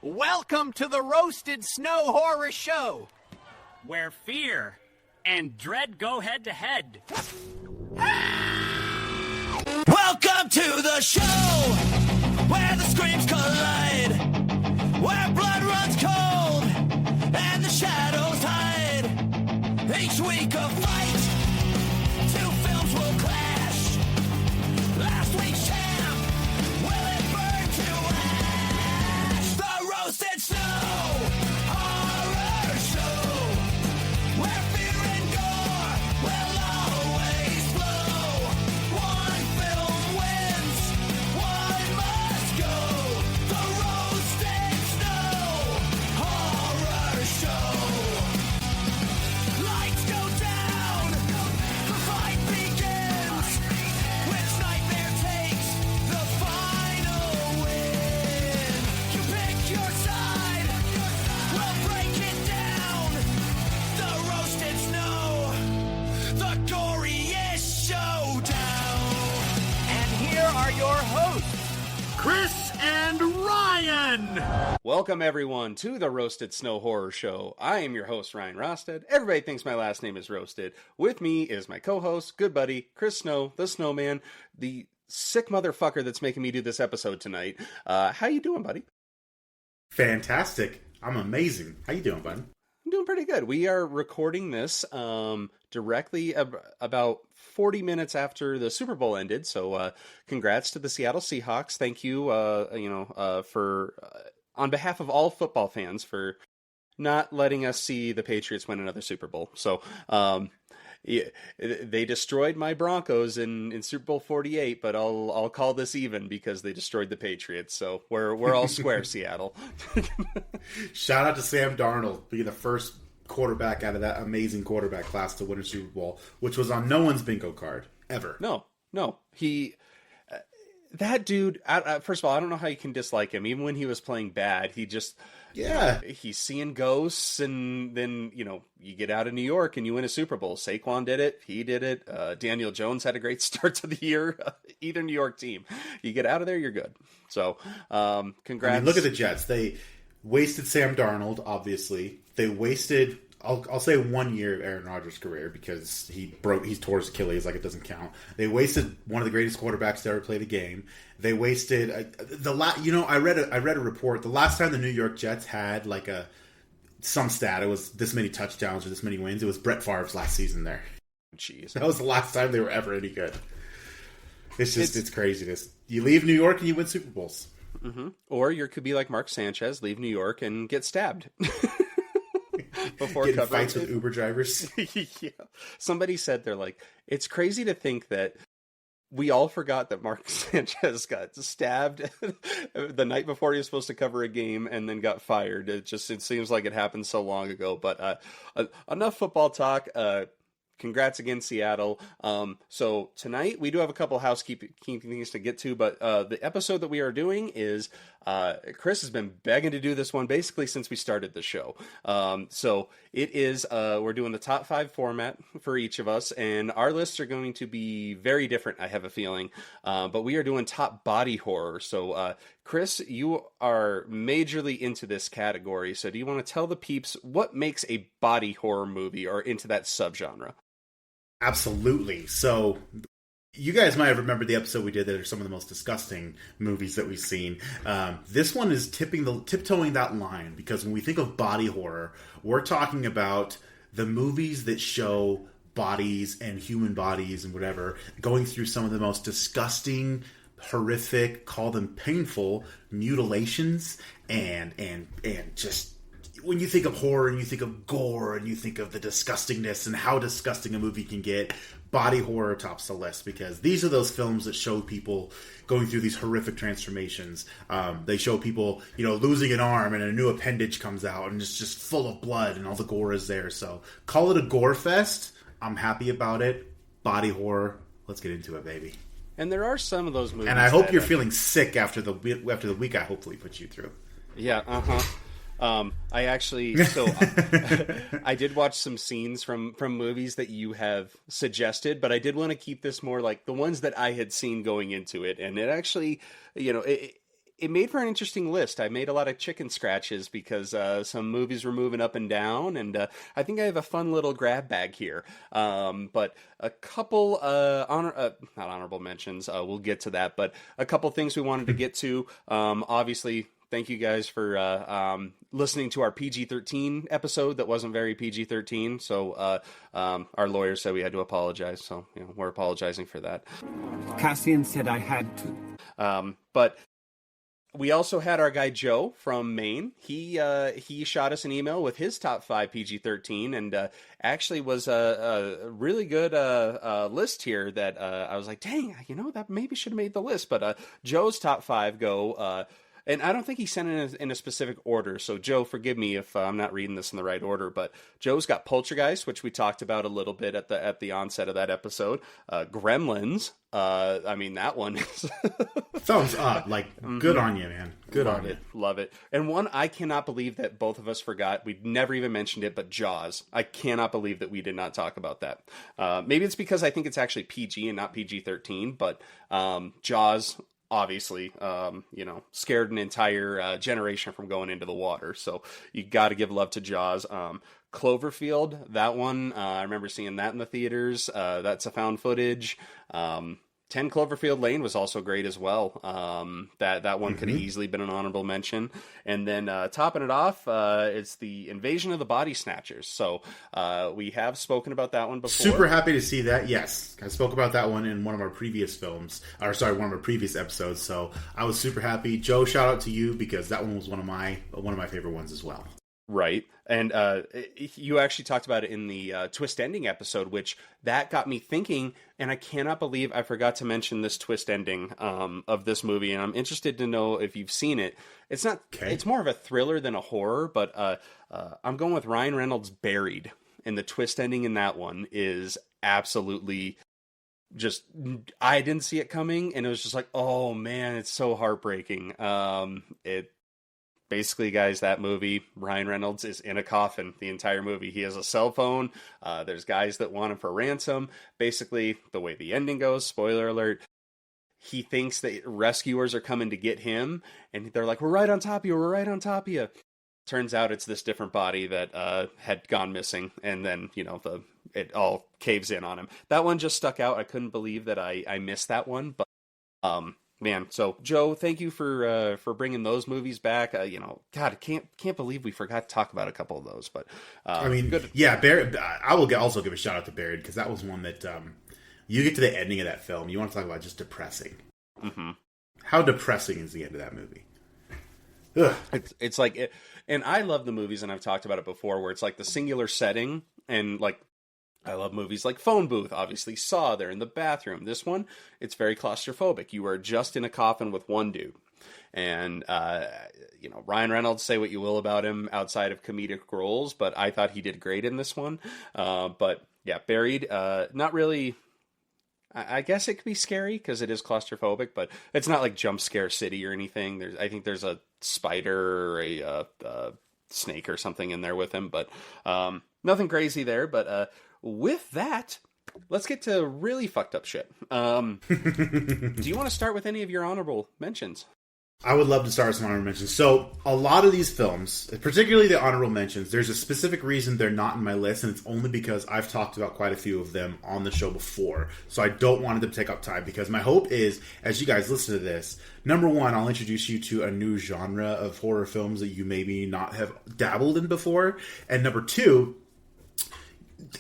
Welcome to the Roasted Snow Horror Show, where fear and dread go head to head. Welcome to the show, where the screams collide, where blood runs cold, and the shadows hide. Each week a fight, two films will clash. Last week's champ, will it burn to ash? The Roasted Snow Horror Show, where fear and gore will always flow. One film wins, one must go. The Roasted Snow Horror Show. Lights go down, the fight begins. Which nightmare takes the final win? You pick your side, we'll break it down. The Roasted Snow, the goriest showdown. and here are your hosts. Chris and Ryan! Welcome, everyone, to the Roasted Snow Horror Show. I am your host, Ryan Rosted. Everybody thinks my last name is Roasted. With me is my co-host, good buddy, Chris Snow, the Snowman, the sick motherfucker that's making me do this episode tonight. How you doing, buddy? Fantastic. I'm amazing. How you doing, bud? I'm doing pretty good. We are recording this directly about 40 minutes after the Super Bowl ended, so congrats to the Seattle Seahawks. Thank you, for on behalf of all football fans for not letting us see the Patriots win another Super Bowl. So yeah, they destroyed my Broncos in Super Bowl 48, but I'll call this even because they destroyed the Patriots. So we're all square, Seattle. Shout out to Sam Darnold being the first quarterback out of that amazing quarterback class to win a Super Bowl, which was on no one's bingo card ever. No, he. That dude, first of all, I don't know how you can dislike him. Even when he was playing bad, he just, he's seeing ghosts, and then, you get out of New York and you win a Super Bowl. Saquon did it. He did it. Daniel Jones had a great start to the year. Either New York team. You get out of there, you're good. So, congrats. I mean, look at the Jets. They wasted Sam Darnold, obviously. They wasted... I'll say 1 year of Aaron Rodgers' career because he tore his Achilles, like it doesn't count. They wasted one of the greatest quarterbacks to ever play the game. They wasted I read a report. The last time the New York Jets had some stat, it was this many touchdowns or this many wins. It was Brett Favre's last season there. Jeez, that was the last time they were ever any good. It's craziness. You leave New York and you win Super Bowls. Mm-hmm. Or you could be like Mark Sanchez, leave New York and get stabbed. Before getting fights with Uber drivers. Yeah. Somebody said they're like, it's crazy to think that we all forgot that Mark Sanchez got stabbed the night before he was supposed to cover a game and then got fired. It seems like it happened so long ago. But enough football talk. Congrats again, Seattle. So tonight we do have a couple housekeeping things to get to, but the episode that we are doing is Chris has been begging to do this one basically since we started the show. So it is we're doing the top 5 format for each of us, and our lists are going to be very different, I have a feeling. But we are doing top body horror. So Chris, you are majorly into this category. So do you want to tell the peeps what makes a body horror movie or into that subgenre? Absolutely. So you guys might have remembered the episode we did that are some of the most disgusting movies that we've seen. This one is tiptoeing that line, because when we think of body horror, we're talking about the movies that show bodies and human bodies and whatever going through some of the most disgusting, horrific, call them painful mutilations and just... When you think of horror and you think of gore and you think of the disgustingness and how disgusting a movie can get, body horror tops the list, because these are those films that show people going through these horrific transformations. They show people, losing an arm and a new appendage comes out and it's just full of blood and all the gore is there. So call it a gore fest. I'm happy about it. Body horror. Let's get into it, baby. And there are some of those movies. And I hope you're feeling sick after the week I hopefully put you through. Yeah, I actually, I did watch some scenes from movies that you have suggested, but I did want to keep this more like the ones that I had seen going into it. And it actually, it made for an interesting list. I made a lot of chicken scratches because some movies were moving up and down, and I think I have a fun little grab bag here. But a couple not honorable mentions. We'll get to that, but a couple things we wanted to get to. Obviously, thank you guys for listening to our PG-13 episode that wasn't very PG-13. So our lawyer said we had to apologize. So we're apologizing for that. Cassian said I had to. But we also had our guy Joe from Maine. He shot us an email with his top 5 PG-13, and actually was a really good list here that I was like, dang, that maybe should have made the list. But Joe's top 5 go. And I don't think he sent it in a specific order, so Joe, forgive me if I'm not reading this in the right order, but Joe's got Poltergeist, which we talked about a little bit at the onset of that episode. Gremlins, that one is... Thumbs up, good on you, man. Good on you. Love it. And one I cannot believe that both of us forgot, we never even mentioned it, but Jaws. I cannot believe that we did not talk about that. Maybe it's because I think it's actually PG and not PG-13, but Jaws... obviously, scared an entire generation from going into the water. So you got to give love to Jaws. Cloverfield, that one, I remember seeing that in the theaters. That's a found footage. 10 Cloverfield Lane was also great as well. That one could have easily been an honorable mention. And then topping it off, it's the Invasion of the Body Snatchers. So we have spoken about that one before. Super happy to see that. Yes, I spoke about that one in one of our previous one of our previous episodes. So I was super happy. Joe, shout out to you because that one was one of my favorite ones as well. Right. And you actually talked about it in the twist ending episode, which that got me thinking, and I cannot believe I forgot to mention this twist ending of this movie, and I'm interested to know if you've seen it. It's not. Okay. It's more of a thriller than a horror, but I'm going with Ryan Reynolds' Buried, and the twist ending in that one is absolutely just, I didn't see it coming, and it was just like, oh man, it's so heartbreaking. Basically, guys, that movie, Ryan Reynolds is in a coffin the entire movie. He has a cell phone. There's guys that want him for ransom. Basically, the way the ending goes, spoiler alert, he thinks that rescuers are coming to get him, and they're like, we're right on top of you, we're right on top of you. Turns out it's this different body that had gone missing, and then, it all caves in on him. That one just stuck out. I couldn't believe that I missed that one, but... man, so Joe, thank you for bringing those movies back. God, I can't believe we forgot to talk about a couple of those. But good. Yeah, Buried. I will also give a shout out to Buried because that was one that you get to the ending of that film, you want to talk about just depressing. Mm-hmm. How depressing is the end of that movie? Ugh. It's like, and I love the movies, and I've talked about it before, where it's like the singular setting, and like. I love movies like Phone Booth, obviously Saw, they're in the bathroom. This one, it's very claustrophobic. You are just in a coffin with one dude. And, Ryan Reynolds, say what you will about him outside of comedic roles, but I thought he did great in this one. But, yeah, Buried, not really... I guess it could be scary because it is claustrophobic, but it's not like Jump Scare City or anything. I think there's a spider or a snake or something in there with him, but nothing crazy there, but... with that, let's get to really fucked up shit. Do you want to start with any of your honorable mentions? I would love to start with some honorable mentions. So, a lot of these films, particularly the honorable mentions, there's a specific reason they're not in my list, and it's only because I've talked about quite a few of them on the show before. So I don't want them to take up time, because my hope is, as you guys listen to this, number one, I'll introduce you to a new genre of horror films that you maybe not have dabbled in before, and number two,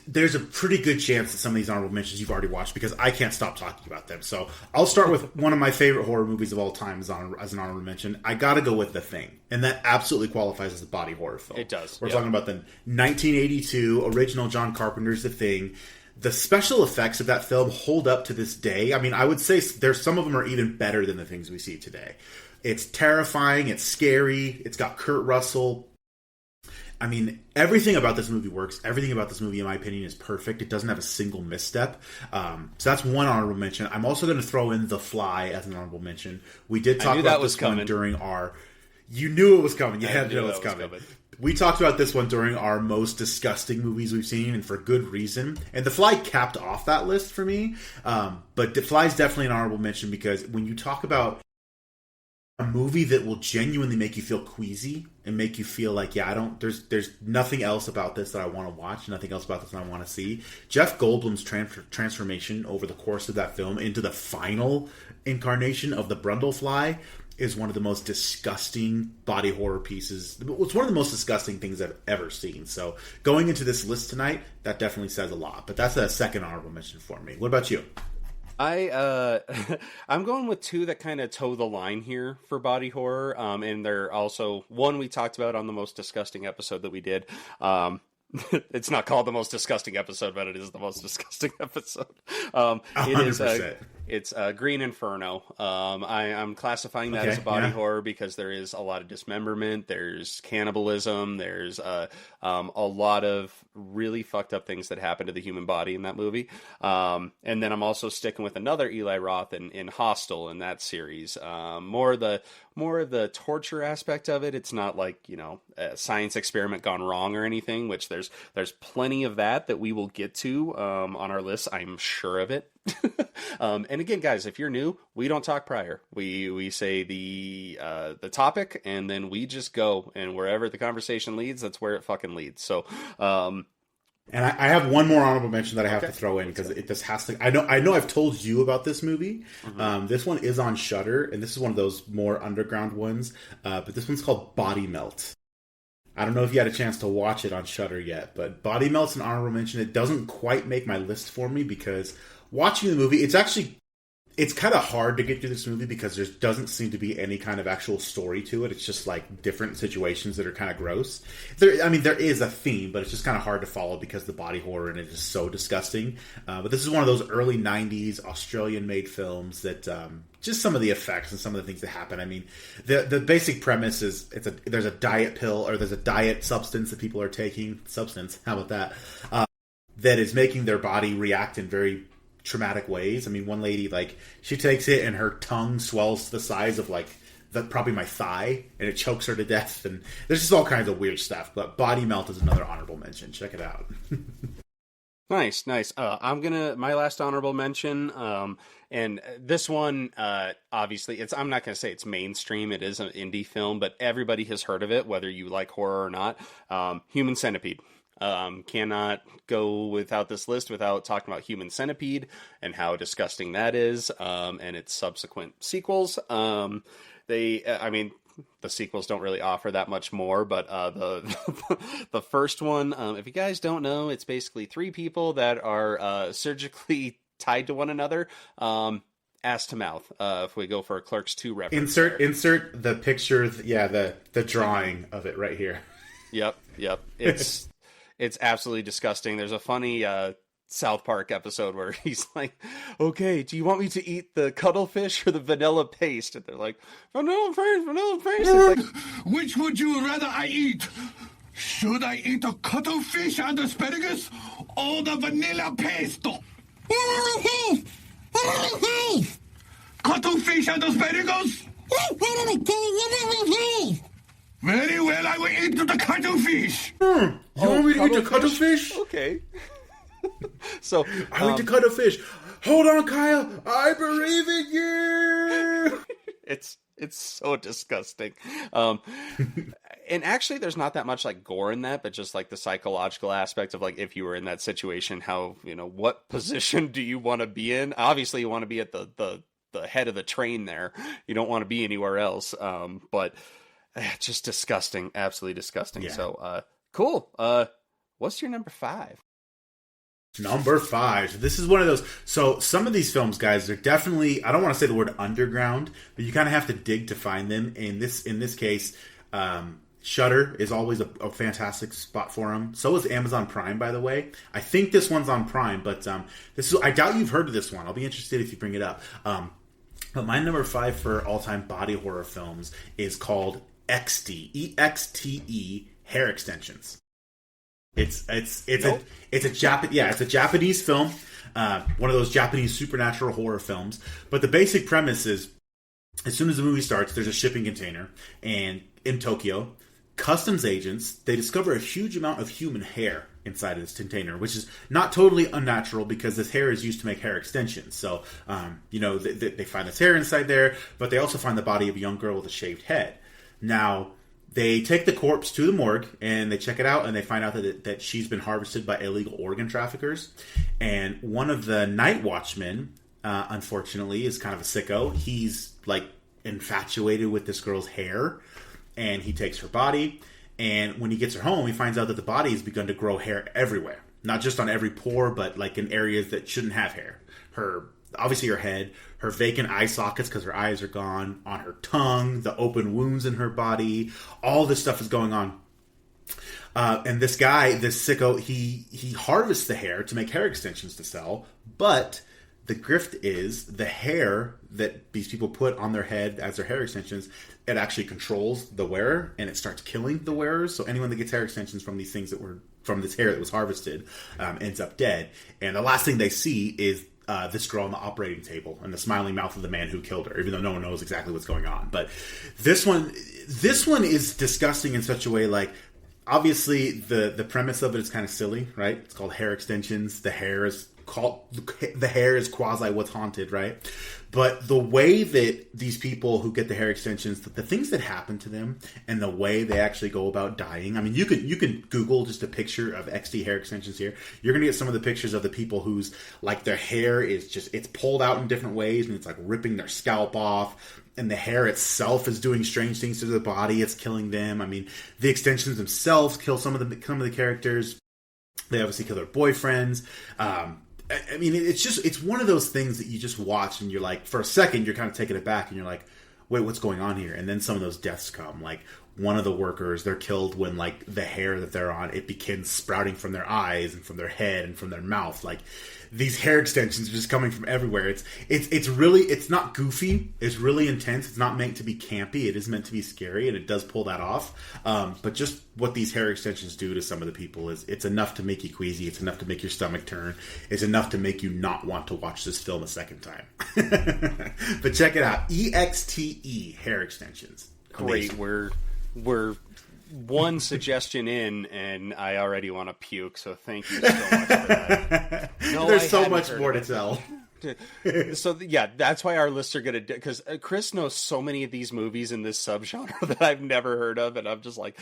there's a pretty good chance that some of these honorable mentions you've already watched because I can't stop talking about them. So I'll start with one of my favorite horror movies of all time as an honorable mention. I gotta go with The Thing. And that absolutely qualifies as a body horror film. It does. We're talking about the 1982 original John Carpenter's The Thing. The special effects of that film hold up to this day. I mean, I would say there's some of them are even better than the things we see today. It's terrifying. It's scary. It's got Kurt Russell. I mean, everything about this movie works. Everything about this movie, in my opinion, is perfect. It doesn't have a single misstep. So that's one honorable mention. I'm also going to throw in The Fly as an honorable mention. We did talk about this one during our... You knew it was coming. You had to know it was coming. We talked about this one during our most disgusting movies we've seen, and for good reason. And The Fly capped off that list for me. But The Fly is definitely an honorable mention because when you talk about a movie that will genuinely make you feel queasy and make you feel like, yeah, there's nothing else about this that I want to watch, nothing else about this that I want to see. Jeff Goldblum's transformation over the course of that film into the final incarnation of the Brundlefly is one of the most disgusting body horror pieces. It's one of the most disgusting things I've ever seen. So going into this list tonight, that definitely says a lot. But that's a second honorable mention for me. What about you? I'm going with two that kind of toe the line here for body horror. And they're also one we talked about on the most disgusting episode that we did. It's not called the most disgusting episode, but it is the most disgusting episode. 100%. It's Green Inferno. I'm classifying that as a body horror because there is a lot of dismemberment, there's cannibalism, there's a lot of really fucked up things that happen to the human body in that movie. And then I'm also sticking with another Eli Roth in Hostel in that series. More of the torture aspect of it. It's not like, a science experiment gone wrong or anything, which there's plenty of that we will get to on our list. I'm sure of it. And again, guys, if you're new, we don't talk prior. We say the topic, and then we just go, and wherever the conversation leads, that's where it fucking leads. So, and I have one more honorable mention that I have to throw in because this has to. I know I've told you about this movie. Mm-hmm. This one is on Shudder, and this is one of those more underground ones. But this one's called Body Melt. I don't know if you had a chance to watch it on Shudder yet, but Body Melt's an honorable mention. It doesn't quite make my list for me because watching the movie, it's kind of hard to get through this movie because there doesn't seem to be any kind of actual story to it. It's just like different situations that are kind of gross. There is a theme, but it's just kind of hard to follow because the body horror in it is so disgusting. But this is one of those early 90s Australian-made films that just some of the effects and some of the things that happen. I mean, the basic premise is there's a diet pill or there's a diet substance that people are taking. Substance, how about that? That is making their body react in very traumatic ways. I mean, one lady, she takes it and her tongue swells to the size of probably my thigh, and it chokes her to death, and there's just all kinds of weird stuff. But Body Melt is another honorable mention. Check it out. Nice. My last honorable mention, and this one, obviously, I'm not going to say it's mainstream. It is an indie film, but everybody has heard of it, whether you like horror or not. Human Centipede. Cannot go without this list without talking about Human Centipede and how disgusting that is, and its subsequent sequels. The sequels don't really offer that much more, but the first one, if you guys don't know, it's basically three people that are surgically tied to one another, ass to mouth. If we go for a Clerks 2 reference. Insert the picture, the drawing of it right here. Yep. It's absolutely disgusting. There's a funny South Park episode where he's like, okay, do you want me to eat the cuttlefish or the vanilla paste? And they're like, vanilla paste. It's like, which would you rather I eat? Should I eat the cuttlefish and asparagus or the vanilla pesto? Cuttlefish and asparagus? Very well, I will eat the cuttlefish. You want me to eat the cuttlefish? Okay. So I want to cut a fish. Hold on, Kyle. I believe in you. It's so disgusting. And actually, there's not that much gore in that, but just the psychological aspect of if you were in that situation, how what position do you want to be in? Obviously, you want to be at the head of the train there. You don't want to be anywhere else. But just disgusting, absolutely disgusting. Yeah. So cool. What's your number 5? Number 5. This is one of those. So some of these films, guys, they're definitely, I don't want to say the word underground, but you kind of have to dig to find them. In this case, Shudder is always a fantastic spot for them. So is Amazon Prime, by the way. I think this one's on Prime, but I doubt you've heard of this one. I'll be interested if you bring it up. But my number 5 for all-time body horror films is called XD, EXTE, Hair Extensions. It's a Japanese film, one of those Japanese supernatural horror films. But the basic premise is, as soon as the movie starts, there's a shipping container, and in Tokyo, customs agents, they discover a huge amount of human hair inside of this container, which is not totally unnatural because this hair is used to make hair extensions. So, they find this hair inside there, but they also find the body of a young girl with a shaved head. Now, they take the corpse to the morgue and they check it out, and they find out that she's been harvested by illegal organ traffickers. And one of the night watchmen, unfortunately, is kind of a sicko. He's like infatuated with this girl's hair, and he takes her body. And when he gets her home, he finds out that the body has begun to grow hair everywhere, not just on every pore, but like in areas that shouldn't have hair. Obviously her head, her vacant eye sockets because her eyes are gone, on her tongue, the open wounds in her body, all this stuff is going on. And this guy, this sicko, he harvests the hair to make hair extensions to sell, but the grift is the hair that these people put on their head as their hair extensions, it actually controls the wearer and it starts killing the wearers. So anyone that gets hair extensions from these things that were from this hair that was harvested ends up dead. And the last thing they see is this girl on the operating table and the smiling mouth of the man who killed her, even though no one knows exactly what's going on. But this one is disgusting in such a way, like, obviously the premise of it is kind of silly, right? It's called hair extensions. The hair is quasi what's haunted, right? But the way that these people who get the hair extensions, the things that happen to them and the way they actually go about dying. I mean, you can Google just a picture of XD hair extensions here. You're going to get some of the pictures of the people whose, like, their hair is just, it's pulled out in different ways and it's like ripping their scalp off. And the hair itself is doing strange things to the body. It's killing them. I mean, the extensions themselves kill some of the characters. They obviously kill their boyfriends. I mean, it's one of those things that you just watch and you're like, for a second, you're kind of taken aback and you're like, wait, what's going on here? And then some of those deaths come. Like, one of the workers, they're killed when, like, the hair that they're on, it begins sprouting from their eyes and from their head and from their mouth. Like, these hair extensions are just coming from everywhere. It's really, it's not goofy. It's really intense. It's not meant to be campy. It is meant to be scary, and it does pull that off. But just what these hair extensions do to some of the people it's enough to make you queasy. It's enough to make your stomach turn. It's enough to make you not want to watch this film a second time. But check it out. EXTE hair extensions. Great. Amazing. We're one suggestion in, and I already want to puke. So thank you so much for that. No, There's so much more to tell. So yeah, that's why our lists are gonna, because Chris knows so many of these movies in this subgenre that I've never heard of, and I'm just like,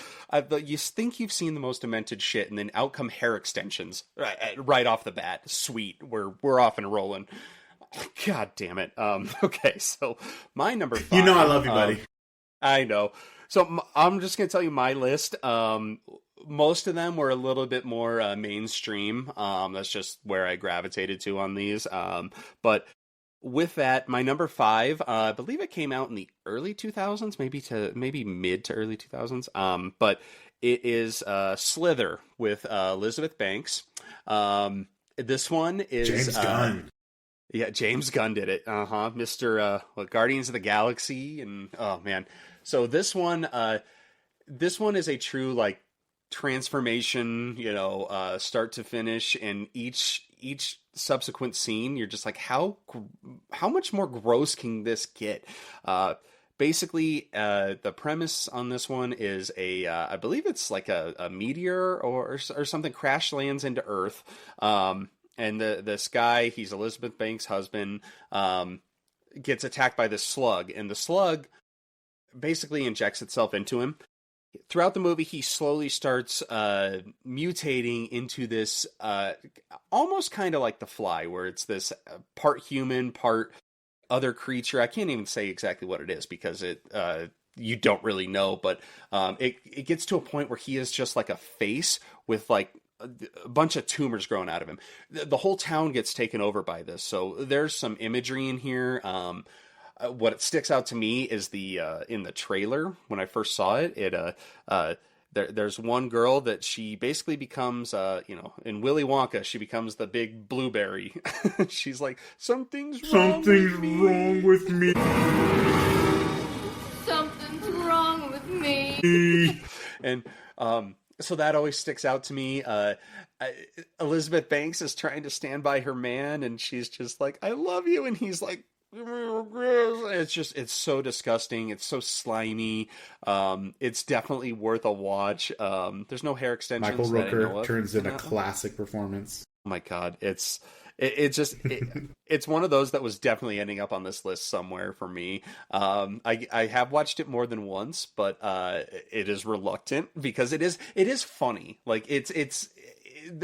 you think you've seen the most demented shit, and then out come hair extensions right off the bat. Sweet, we're off and rolling. God damn it. Okay, so my number 5. You know I love you, buddy. I know. So I'm just gonna tell you my list. Most of them were a little bit more mainstream. That's just where I gravitated to on these. But with that, my number 5, I believe it came out in the early 2000s, maybe mid to early 2000s. But it is Slither with Elizabeth Banks. This one is James Gunn. Yeah, James Gunn did it. Mr. Guardians of the Galaxy, and oh man. So this one is a true, like, transformation, start to finish, and each subsequent scene, you're just like, how much more gross can this get? Basically, the premise on this one is I believe it's like a meteor or something crash lands into Earth, and this guy, he's Elizabeth Banks' husband, gets attacked by this slug, and the slug basically injects itself into him. Throughout the movie, he slowly starts mutating into this almost kind of like The Fly, where it's this part human, part other creature. I can't even say exactly what it is because you don't really know, but it gets to a point where he is just like a face with like a bunch of tumors growing out of him. The whole town gets taken over by this. So there's some imagery in here. What sticks out to me is in the trailer when I first saw it. There's one girl that she basically becomes, in Willy Wonka, she becomes the big blueberry. She's like, something's wrong with me. Something's wrong with me. And so that always sticks out to me. Elizabeth Banks is trying to stand by her man, and she's just like, I love you. And he's like, it's so disgusting. It's so slimy. It's definitely worth a watch. There's no hair extensions. Michael that I know Rooker of turns in a that one. classic performance. Oh my God, it's one of those that was definitely ending up on this list somewhere for me. I have watched it more than once, but it is reluctant because it is funny. Like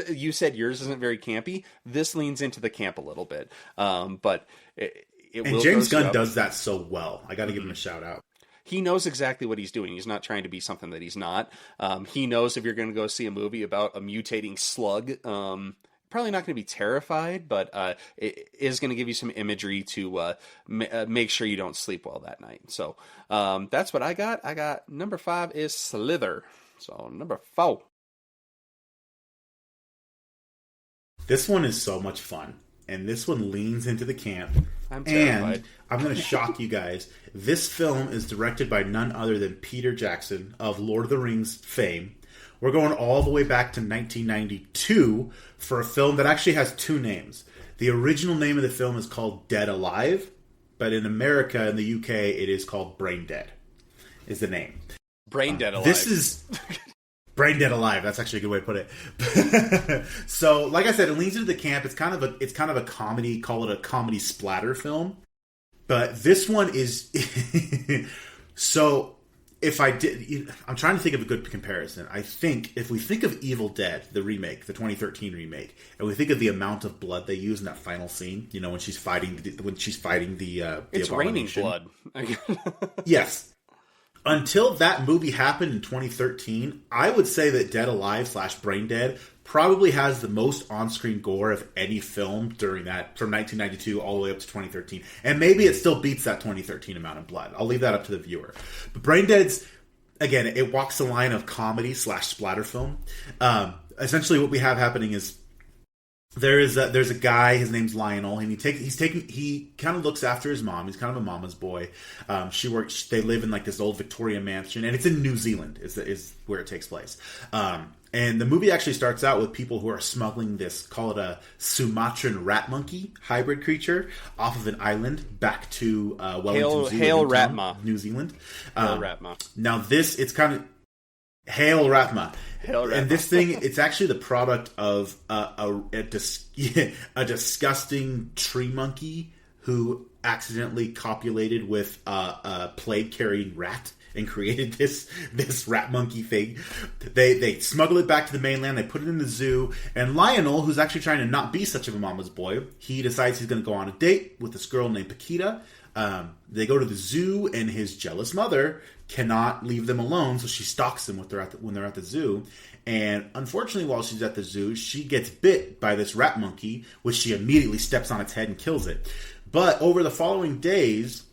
you said yours isn't very campy. This leans into the camp a little bit, but and James Gunn does that so well. I got to give him a shout out. He knows exactly what he's doing. He's not trying to be something that he's not. He knows if you're going to go see a movie about a mutating slug, probably not going to be terrified, but it is going to give you some imagery to make sure you don't sleep well that night. So that's what I got. I got number 5 is Slither. So number 4. This one is so much fun, and this one leans into the camp. I'm terrified. And I'm going to shock you guys. This film is directed by none other than Peter Jackson of Lord of the Rings fame. We're going all the way back to 1992 for a film that actually has 2 names. The original name of the film is called Dead Alive, but in America, in the UK, it is called Brain Dead, is the name. Brain Dead Alive. This is... Brain Dead Alive. That's actually a good way to put it. So, like I said, it leans into the camp. It's kind of a comedy. Call it a comedy splatter film. But this one is so. If I did, I'm trying to think of a good comparison. I think if we think of Evil Dead, the remake, the 2013 remake, and we think of the amount of blood they use in that final scene, you know, when she's fighting the it's raining abomination. blood. Yes. Until that movie happened in 2013, I would say that Dead Alive / Brain Dead probably has the most on-screen gore of any film during that, from 1992 all the way up to 2013. And maybe it still beats that 2013 amount of blood. I'll leave that up to the viewer. But Brain Dead's, again, it walks the line of comedy / splatter film. Essentially what we have happening is there's a guy, his name's Lionel, and he kind of looks after his mom. He's kind of a mama's boy. They live in like this old Victorian mansion, and it's in New Zealand is where it takes place. And the movie actually starts out with people who are smuggling this, call it a Sumatran rat monkey hybrid creature, off of an island back to Wellington Hail Zoo, Ratma, New Zealand. Hail Ratma. Now it's kind of Hail Ratma. And this thing, it's actually the product of a disgusting tree monkey who accidentally copulated with a plague-carrying rat and created this rat monkey thing. They smuggle it back to the mainland, they put it in the zoo, and Lionel, who's actually trying to not be such of a mama's boy, he decides he's going to go on a date with this girl named Paquita. They go to the zoo, and his jealous mother cannot leave them alone, so she stalks them when they're at the zoo. And unfortunately, while she's at the zoo, she gets bit by this rat monkey, which she immediately steps on its head and kills it. But over the following days,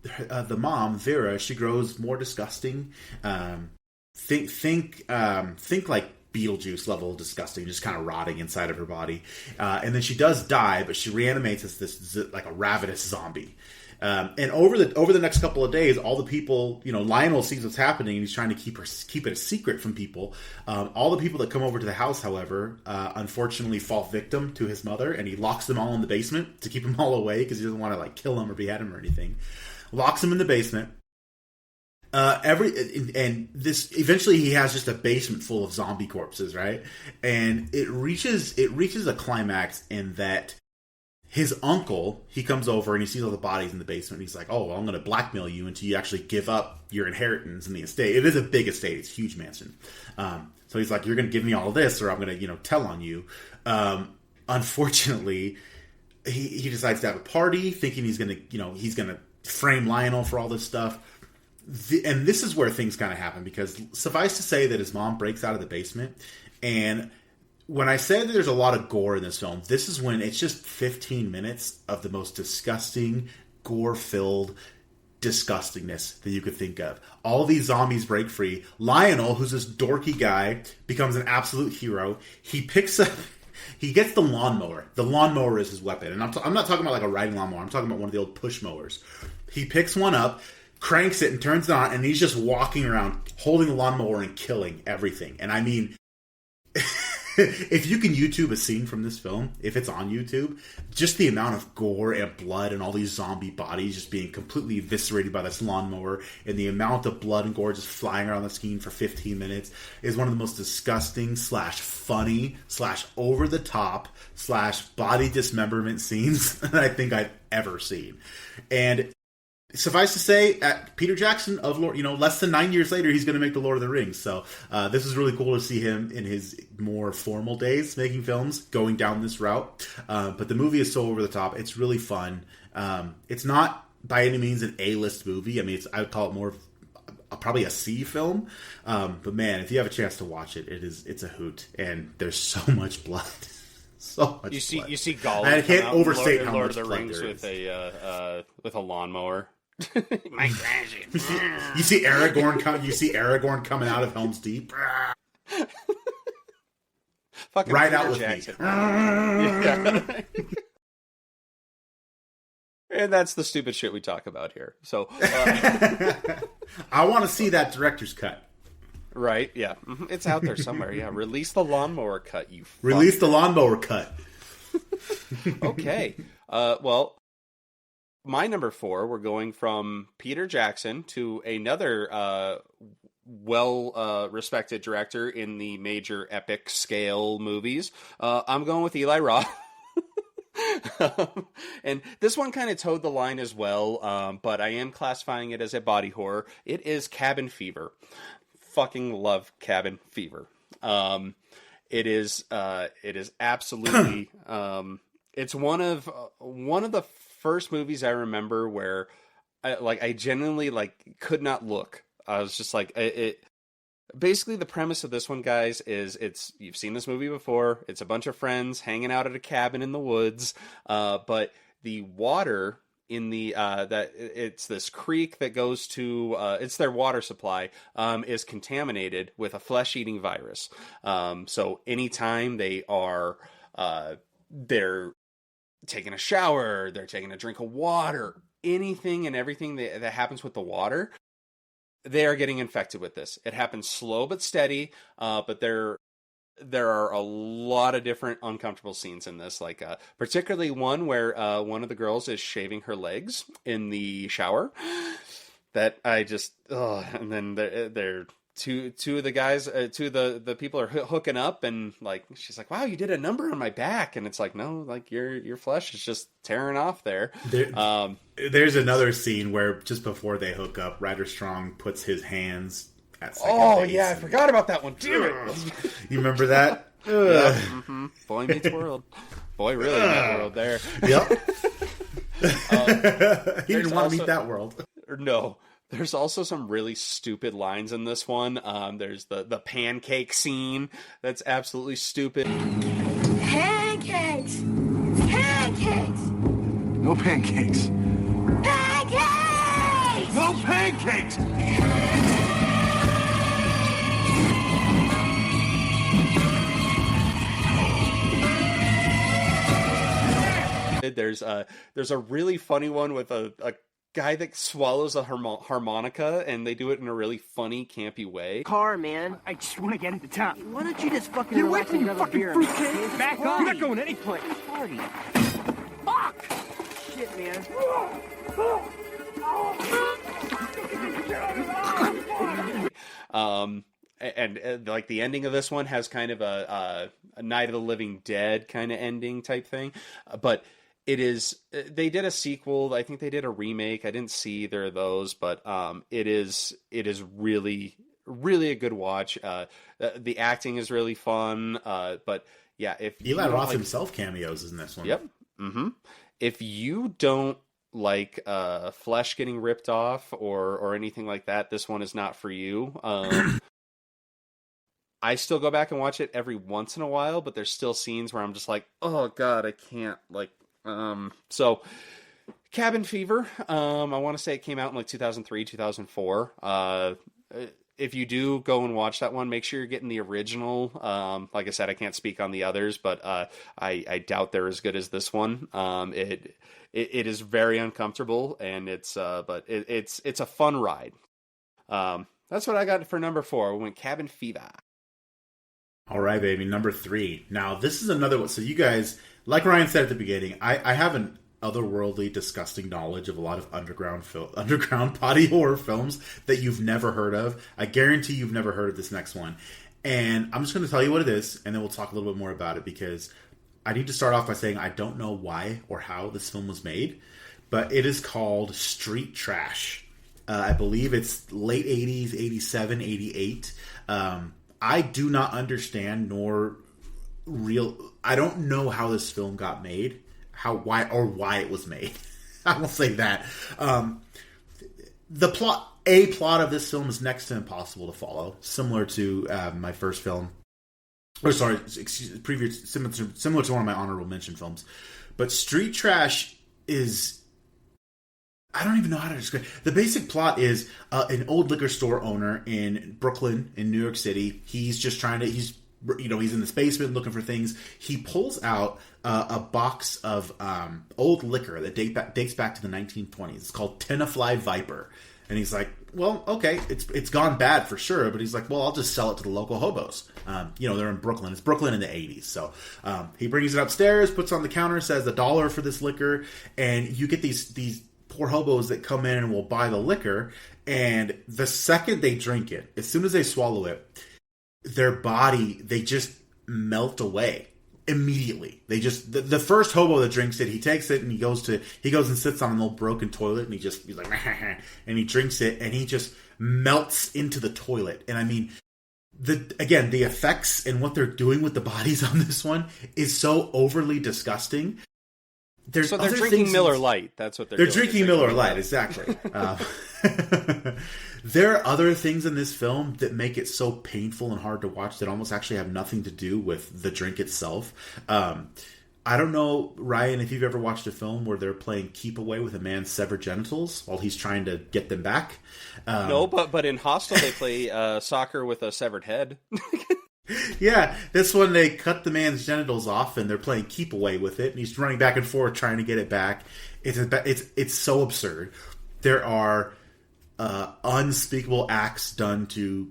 the mom, Vera, she grows more disgusting. Think like Beetlejuice level disgusting, just kind of rotting inside of her body. And then she does die, but she reanimates as this like a ravenous zombie. And over the next couple of days, all the people, Lionel sees what's happening, and he's trying to keep it a secret from people. All the people that come over to the house, however, unfortunately fall victim to his mother, and he locks them all in the basement to keep them all away because he doesn't want to like kill them or behead them or anything. Locks them in the basement. Eventually he has just a basement full of zombie corpses, right? And it reaches a climax in that his uncle, he comes over and he sees all the bodies in the basement. And he's like, "Oh, well, I'm going to blackmail you until you actually give up your inheritance in the estate." It is a big estate; it's a huge mansion. So he's like, "You're going to give me all of this, or I'm going to, tell on you." Unfortunately, he decides to have a party, thinking he's going to frame Lionel for all this stuff. And this is where things kind of happen, because suffice to say that his mom breaks out of the basement, and when I say that there's a lot of gore in this film, this is when it's just 15 minutes of the most disgusting, gore-filled disgustingness that you could think of. All these zombies break free. Lionel, who's this dorky guy, becomes an absolute hero. He gets the lawnmower. The lawnmower is his weapon. And I'm not talking about like a riding lawnmower. I'm talking about one of the old push mowers. He picks one up, cranks it, and turns it on, and he's just walking around holding the lawnmower and killing everything. And I mean... if you can YouTube a scene from this film, if it's on YouTube, just the amount of gore and blood and all these zombie bodies just being completely eviscerated by this lawnmower and the amount of blood and gore just flying around the screen for 15 minutes is one of the most disgusting / funny / over the top / body dismemberment scenes that I think I've ever seen. And suffice to say, Peter Jackson of less than 9 years later, he's going to make the Lord of the Rings. So this is really cool to see him in his more formal days making films, going down this route. But the movie is so over the top; it's really fun. It's not by any means an A-list movie. I mean, I would call it more of probably a C film. But man, if you have a chance to watch it, it's a hoot, and there's so much blood. So much blood. You see Gollum. I can't overstate how Lord much of the blood Rings there with a lawnmower. My grandson. You see Aragorn coming out of Helm's Deep. Fucking Right Peter out with Jackson. me. Yeah. And that's the stupid shit we talk about here. So, I want to see that director's cut. right? Yeah, it's out there somewhere. Yeah, release the lawnmower cut. Release the lawnmower cut. Okay. Well, my number 4, we're going from Peter Jackson to another well-respected director in the major epic scale movies. I'm going with Eli Roth. And this one kind of towed the line as well, but I am classifying it as a body horror. It is Cabin Fever. Fucking love Cabin Fever. It is absolutely it's one of the first movies I remember where I genuinely could not look. I was just like it. Basically, the premise of this one, guys, is you've seen this movie before. It's a bunch of friends hanging out at a cabin in the woods, but the water in the it's this creek that goes to it's their water supply is contaminated with a flesh-eating virus. So anytime they are they're taking a shower, they're taking a drink of water, anything and everything that happens with the water, they are getting infected with this. It happens slow but steady, but there are a lot of different uncomfortable scenes in this, particularly one where one of the girls is shaving her legs in the shower. That I just, and then they're two of the guys, two of the people are hooking up, and she's like, "Wow, you did a number on my back," and it's like, "No, your flesh is just tearing off there." There's another scene where just before they hook up, Ryder Strong puts his hands at Oh yeah, I forgot about that one. Damn it! You remember that? Yeah, mm-hmm. Boy Meets World. Boy really met world there. Yep. He didn't want to meet that world. No. There's also some really stupid lines in this one. There's the pancake scene that's absolutely stupid. Pancakes! Pancakes! No pancakes. Pancakes! No pancakes! There's a really funny one with a guy that swallows a harmonica, and they do it in a really funny, campy way. Car, man. I just want to get into town. Why don't you just fucking You're relax wasting and your grab a fucking beer? fruitcake. Back off. You're not going anyplace. Party. Fuck! Shit, man. And the ending of this one has kind of a Night of the Living Dead kind of ending type thing, but it is. They did a sequel. I think they did a remake. I didn't see either of those, but it is really a good watch. The acting is really fun, but yeah, if Eli Roth himself cameos in this one. Yep. Mm-hmm. If you don't like flesh getting ripped off or anything like that, this one is not for you. I still go back and watch it every once in a while, but there's still scenes where I'm just like, oh god, I can't. So Cabin Fever, I want to say it came out in 2003, 2004. If you do go and watch that one, make sure you're getting the original. Like I said, I can't speak on the others, but I doubt they're as good as this one. It is very uncomfortable, and it's a fun ride. That's what I got for number 4. We went Cabin Fever. All right, baby. Number 3. Now, this is another one. So you guys, like Ryan said at the beginning, I have an otherworldly, disgusting knowledge of a lot of underground body horror films that you've never heard of. I guarantee you've never heard of this next one. And I'm just going to tell you what it is, and then we'll talk a little bit more about it, because I need to start off by saying I don't know why or how this film was made, but it is called Street Trash. I believe it's late 80s, 87, 88. I do not understand I don't know how this film got made, why it was made. I will say that. The plot of this film is next to impossible to follow, similar to my first film. Similar to one of my honorable mention films. But Street Trash is, I don't even know how to describe it. The basic plot is an old liquor store owner in Brooklyn, in New York City. He's just he's in this basement looking for things. He pulls out a box of old liquor that dates back to the 1920s. It's called Tenafly Viper. And he's like, well, okay, it's gone bad for sure. But he's like, well, I'll just sell it to the local hobos. They're in Brooklyn. It's Brooklyn in the 80s. So he brings it upstairs, puts it on the counter, says $1 for this liquor. And you get these poor hobos that come in and will buy the liquor, and the second they drink it, as soon as they swallow it, their body, they just melt away immediately. They just, the first hobo that drinks it, he takes it and he goes and sits on an old broken toilet, and he's like and he drinks it, and he just melts into the toilet. And I mean, the effects and what they're doing with the bodies on this one is so overly disgusting. They're drinking Miller Lite. That's what they're doing. They're drinking Miller Lite, exactly. There are other things in this film that make it so painful and hard to watch that almost actually have nothing to do with the drink itself. I don't know, Ryan, if you've ever watched a film where they're playing keep away with a man's severed genitals while he's trying to get them back. No, but in Hostel they play soccer with a severed head. Yeah, this one they cut the man's genitals off and they're playing keep away with it, and he's running back and forth trying to get it back. It's so absurd. There are unspeakable acts done to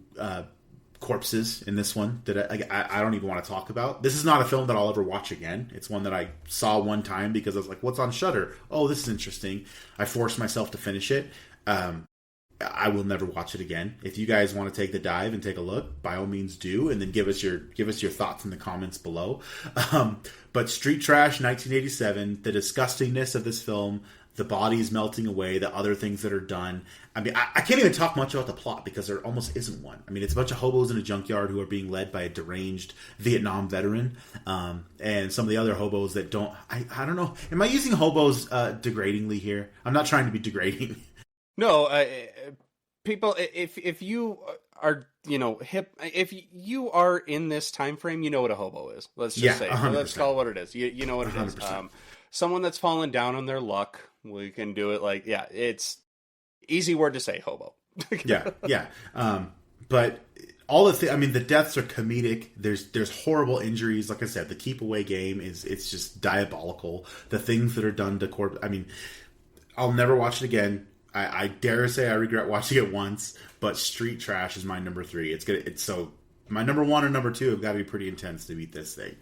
corpses in this one that I don't even want to talk about. This is not a film that I'll ever watch again. It's one that I saw one time because I was like, what's on Shudder? Oh, this is interesting. I forced myself to finish it. I will never watch it again. If you guys want to take the dive and take a look, by all means do, and then give us your thoughts in the comments below. But Street Trash 1987, the disgustingness of this film, the bodies melting away, the other things that are done. I mean, I can't even talk much about the plot because there almost isn't one. I mean, it's a bunch of hobos in a junkyard who are being led by a deranged Vietnam veteran, and some of the other hobos that don't. I don't know. Am I using hobos degradingly here? I'm not trying to be degrading. No, people, if you are, hip, if you are in this time frame, you know what a hobo is. Let's just say, 100%. Let's call it what it is. You know what it 100%. Is. Someone that's fallen down on their luck. We can do it it's easy word to say, hobo. yeah. But all the deaths are comedic. There's horrible injuries. Like I said, the keep away game it's just diabolical. The things that are done to corpse. I mean, I'll never watch it again. I dare say I regret watching it once, but Street Trash is my number 3. It's so my number 1 and number 2 have got to be pretty intense to beat this thing.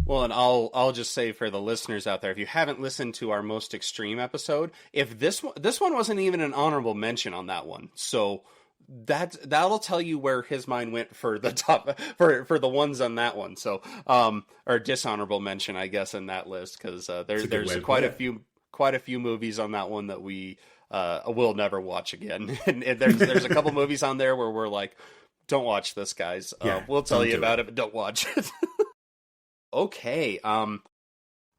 Well, and I'll just say for the listeners out there, if you haven't listened to our most extreme episode, if this one wasn't even an honorable mention on that one, so that'll tell you where his mind went for the top for the ones on that one. So or dishonorable mention, I guess, in that list, because there's quite a few movies on that one that we will never watch again. And there's a couple movies on there where we're like, don't watch this, guys. We'll tell you about it, but don't watch it. Okay. I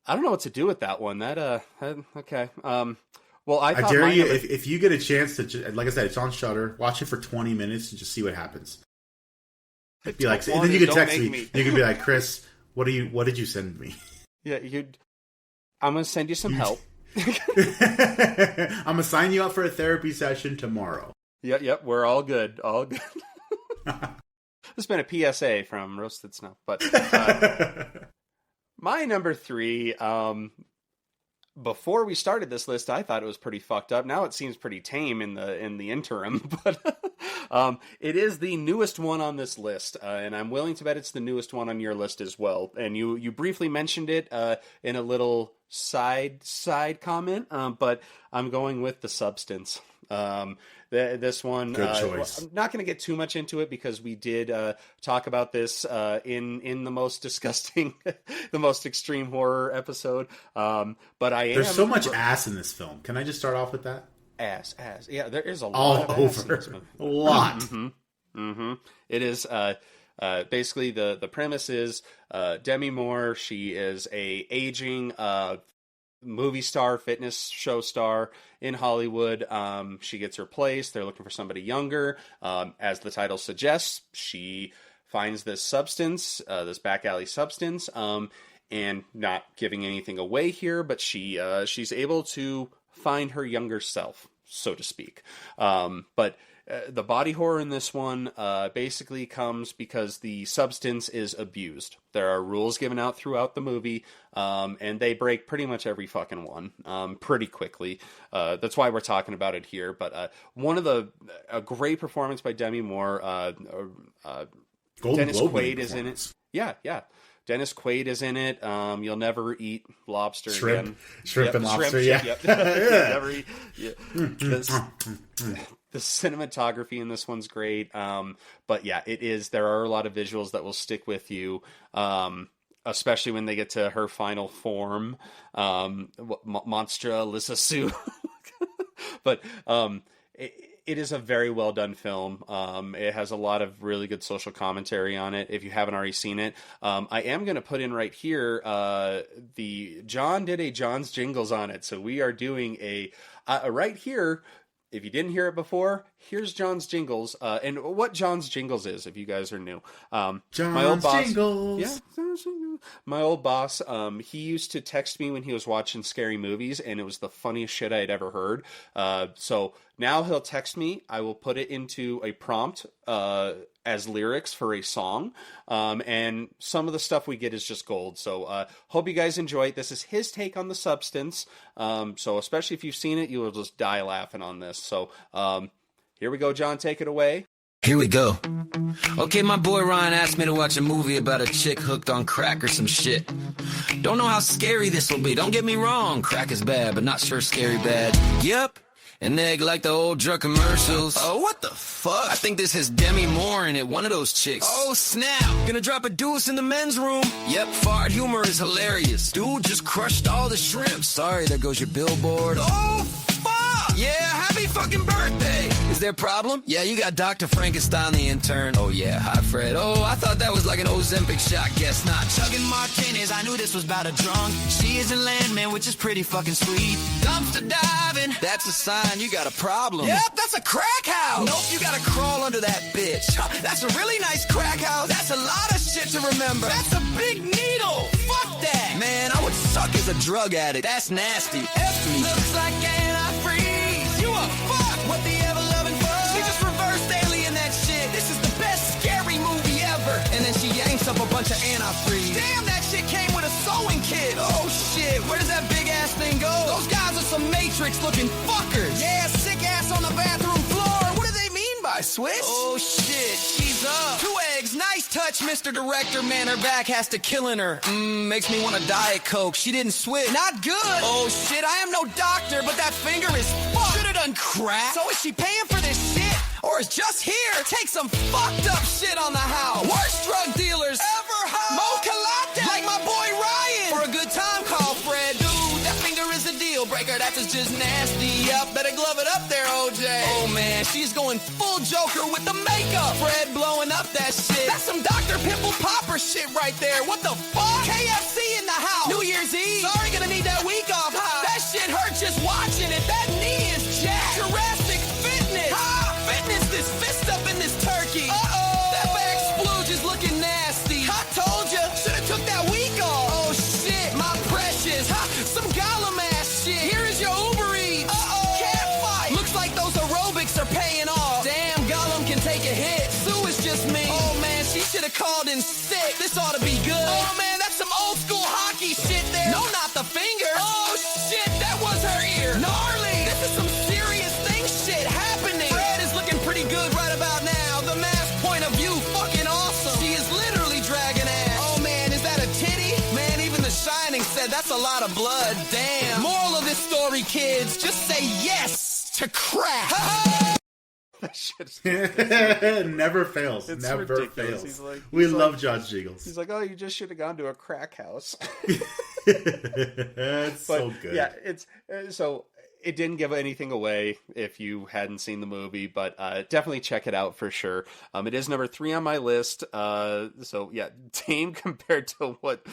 don't know what to do with that one. Okay. Well, I dare you, if you get a chance to, like I said, it's on Shudder. Watch it for 20 minutes and just see what happens. Be like, and then you can text me. You can be like, Chris, what did you send me? Yeah, I'm gonna send you some help. I'm gonna sign you up for a therapy session tomorrow. Yep, we're all good. This has been a PSA from Roasted Snow, but my number 3. Before we started this list, I thought it was pretty fucked up. Now it seems pretty tame in the interim. But It is the newest one on this list, and I'm willing to bet it's the newest one on your list as well. And you briefly mentioned it in a little side comment, but I'm going with The Substance. This one, good choice. I'm not going to get too much into it because we did talk about this in the most disgusting, the most extreme horror episode. But there's so much ass in this film. Can I just start off with that? Ass. Yeah, there is a all lot of over. ass in this movie. A lot. It is basically the premise is Demi Moore. She is a aging movie star, fitness show star in Hollywood. She gets replaced. They're looking for somebody younger. As the title suggests, she finds this substance, this back alley substance, and not giving anything away here, but she's able to find her younger self, so to speak. But the body horror in this one basically comes because the substance is abused. There are rules given out throughout the movie, and they break pretty much every fucking one pretty quickly. That's why we're talking about it here. But a great performance by Demi Moore. Dennis Quaid is in it. Yeah. Dennis Quaid is in it. You'll never eat lobster again. Shrimp and lobster, yeah. Yep. Never eat. Yeah. The cinematography in this one's great. But yeah, it is. There are a lot of visuals that will stick with you, especially when they get to her final form, Monstra Lissasu. But it is a very well done film. It has a lot of really good social commentary on it. If you haven't already seen it, I am going to put in right here. John did a John's Jingles on it, so we are doing a right here. If you didn't hear it before, here's John's Jingles. And what John's Jingles is, if you guys are new. My old boss, Jingles. Yeah, my old boss, he used to text me when he was watching scary movies, and it was the funniest shit I had ever heard. So now he'll text me. I will put it into a prompt as lyrics for a song. And some of the stuff we get is just gold. So hope you guys enjoy it. This is his take on The Substance. So especially if you've seen it, you will just die laughing on this. So here we go, John. Take it away. Here we go. Okay, my boy Ryan asked me to watch a movie about a chick hooked on crack or some shit. Don't know how scary this will be. Don't get me wrong. Crack is bad, but not sure scary bad. Yep. An egg like the old drug commercials. Oh, what the fuck? I think this has Demi Moore in it, one of those chicks. Oh, snap. Gonna drop a deuce in the men's room. Yep, fart humor is hilarious. Dude just crushed all the shrimp. Sorry, there goes your billboard. Oh, fuck. Yeah, happy fucking birthday. Is there a problem? Yeah, you got Dr. Frankenstein the intern. Oh, yeah, hi, Fred. Oh, I thought that was like an Ozempic shot. Guess not. Chugging martinis, I knew this was about a drunk. She is a landman, which is pretty fucking sweet. Dumpster diving, that's a sign you got a problem. Yep, that's a crack house. Nope, you gotta crawl under that bitch. That's a really nice crack house. That's a lot of shit to remember. That's a big needle. Fuck that. Man, I would suck as a drug addict. That's nasty. F me. Looks like antifreeze. You a fuck. What the ever-loving fuck? She just reversed alien that shit. This is the best scary movie ever. And then she yanks up a bunch of antifreeze. Damn, that shit came with a sewing kit. Oh shit, where does that big ass thing go? Those guys are some Matrix looking fuckers. Yeah, sick ass on the bathroom floor. What do they mean by switch? Oh shit, she's up. 2 eggs, nice touch, Mr. Director. Man, her back has to killing her. Makes me want a Diet Coke. She didn't switch. Not good. Oh shit, I am no doctor, but that finger is fucked. Should've done crack. So is she paying for this shit? Or is just here take some fucked up shit on the house? Worst drug dealers ever had. Mo Calate, like my boy Ryan. For a good time call, Fred. Dude, that finger is a deal breaker. That is just nasty. Yup, better glove it up there, OJ. Oh man, she's going full Joker with the makeup. Fred blowing up that shit. That's some Dr. Pimple Popper shit right there. What the fuck? KFC in the house. New Year's Eve. Sorry, gonna need that week off. That shit hurt just watching it. That knee is jacked. Jurassic Fitness. Fitness this fist up in this turkey. Uh-oh. That back splooge is looking nasty. I told ya. Should've took that week off. Oh shit, my precious. Some Gollum ass shit. Here is your Uber Eats. Uh-oh. Can't fight. Looks like those aerobics are paying off. Damn, Gollum can take a hit. Sue is just me. Oh man, she should've called in sick. This ought to be good. Oh man, that's some old school hockey shit there. No, not the finger. Oh shit, that was her ear. Gnarly. This is some serious thing shit happening. Fred is looking pretty good right about a lot of blood, damn. Moral of this story, kids, just say yes to crack. That shit's Never fails. It's Never ridiculous. fails. We love Josh Jingles. He's like, oh, you just should have gone to a crack house. It's so good. Yeah, it's so it didn't give anything away if you hadn't seen the movie, but definitely check it out for sure. It is number 3 on my list. So yeah, tame compared to what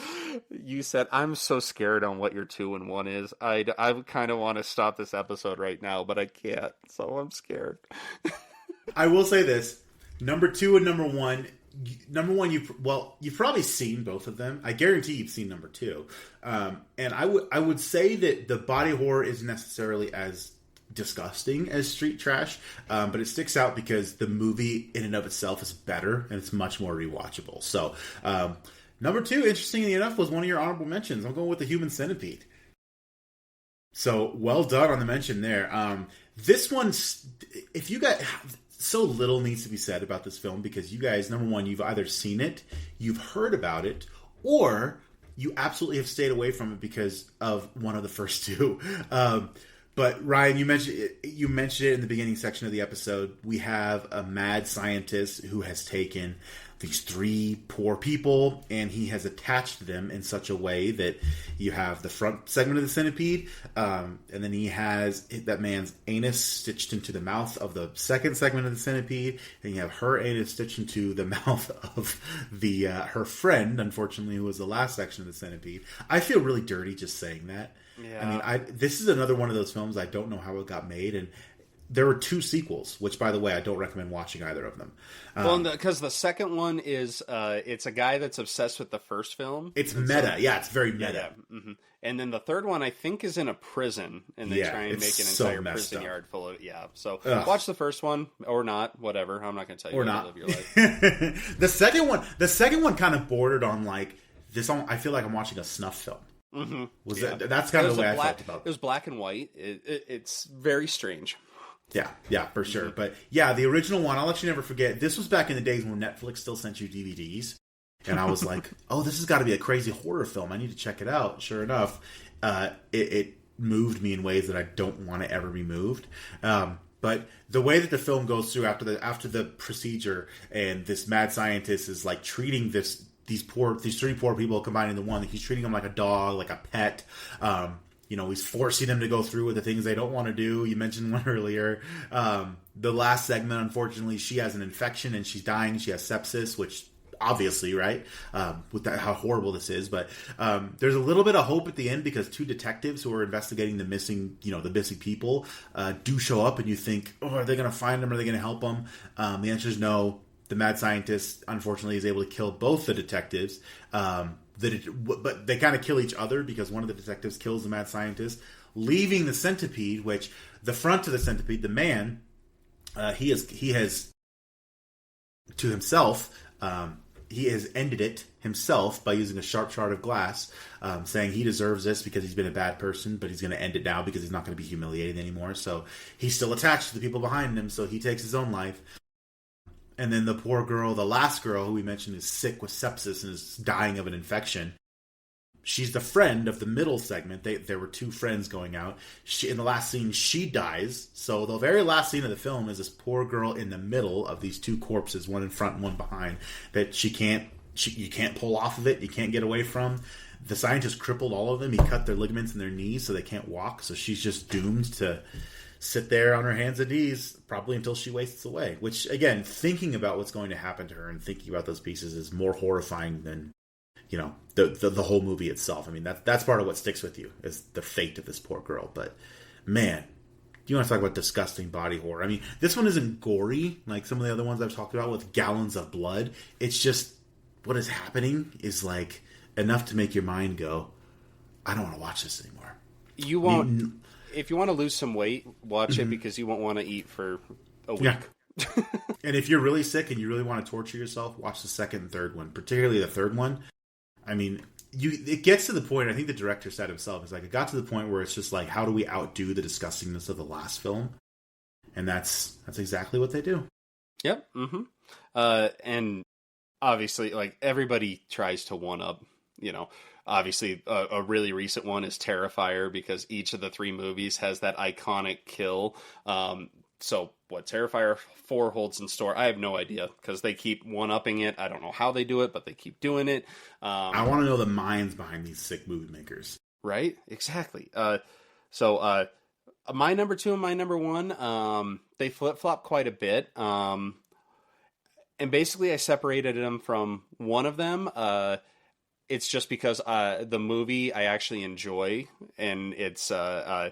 you said. I'm so scared on what your 2 and 1 is. I kind of want to stop this episode right now, but I can't. So I'm scared. I will say this: number 2 and number 1. Number 1, you've probably seen both of them. I guarantee you've seen number 2. And I would say that the body horror isn't necessarily as disgusting as Street Trash, but it sticks out because the movie in and of itself is better and it's much more rewatchable. So, number 2, interestingly enough, was one of your honorable mentions. I'm going with the Human Centipede. So, well done on the mention there. This one's, if you got... So little needs to be said about this film because you guys, number 1, you've either seen it, you've heard about it, or you absolutely have stayed away from it because of one of the first 2. But Ryan, you mentioned it in the beginning section of the episode. We have a mad scientist who has taken these 3 poor people and he has attached them in such a way that you have the front segment of the centipede, and then he has that man's anus stitched into the mouth of the second segment of the centipede, and you have her anus stitched into the mouth of the her friend, unfortunately, who was the last section of the centipede. I feel really dirty just saying that. Yeah. I mean, this is another one of those films I don't know how it got made, and there were 2 sequels, which, by the way, I don't recommend watching either of them. Well, because the second one is, it's a guy that's obsessed with the first film. It's meta. Yeah, it's very meta. Yeah. Mm-hmm. And then the third one, I think, is in a prison, and they try and make an entire prison yard full of, So watch the first one, or not, whatever. I'm not going to tell you how to live your life. The second one kind of bordered on, like, this. I feel like I'm watching a snuff film. Mm-hmm. That's kind of the way I felt about it. It was black and white. It's very strange. Yeah, for sure. But yeah, the original one, I'll let you never forget. This was back in the days when Netflix still sent you DVDs. And I was like, oh, this has got to be a crazy horror film. I need to check it out. Sure enough, it moved me in ways that I don't want to ever be moved. But the way that the film goes through after the procedure, and this mad scientist is like treating these 3 poor people combined into one. He's treating them like a dog, like a pet. He's forcing them to go through with the things they don't want to do. You mentioned one earlier. The last segment, unfortunately, she has an infection and she's dying. She has sepsis, which obviously, right? With that, how horrible this is. But there's a little bit of hope at the end because 2 detectives who are investigating the missing people do show up, and you think, oh, are they going to find them? Are they going to help them? The answer is no. The mad scientist, unfortunately, is able to kill both the detectives. But they kind of kill each other because one of the detectives kills the mad scientist, leaving the centipede, which the front of the centipede, the man, he has to himself, he has ended it himself by using a sharp shard of glass, saying he deserves this because he's been a bad person, but he's going to end it now because he's not going to be humiliated anymore. So he's still attached to the people behind him, so he takes his own life. And then the poor girl, the last girl who we mentioned, is sick with sepsis and is dying of an infection. She's the friend of the middle segment. There were 2 friends going out. In the last scene, she dies. So the very last scene of the film is this poor girl in the middle of these 2 corpses, one in front and one behind, that you can't pull off of it. You can't get away from. The scientist crippled all of them. He cut their ligaments in their knees so they can't walk. So she's just doomed to sit there on her hands and knees probably until she wastes away, which, again, thinking about what's going to happen to her and thinking about those pieces is more horrifying than the whole movie itself. I mean, that's part of what sticks with you is the fate of this poor girl. But man, you want to talk about disgusting body horror. I mean, this one isn't gory like some of the other ones I've talked about with gallons of blood. It's just what is happening is like enough to make your mind go, I don't want to watch this anymore. You won't. If you want to lose some weight, watch it because you won't want to eat for a week. Yeah. And if you're really sick and you really want to torture yourself, watch the second and third one, particularly the third one. I mean, it gets to the point, I think the director said himself, it's like it got to the point where it's just like, how do we outdo the disgustingness of the last film? And that's exactly what they do. Yep. Mm-hmm. And obviously, like, everybody tries to one-up Obviously a really recent one is Terrifier, because each of the 3 movies has that iconic kill. So what Terrifier 4 holds in store, I have no idea, because they keep one-upping it. I don't know how they do it, but they keep doing it. I want to know the minds behind these sick movie makers. Right? Exactly. So my number 2 and my number 1, they flip-flop quite a bit. And basically I separated them from one of them. It's just because the movie I actually enjoy, and I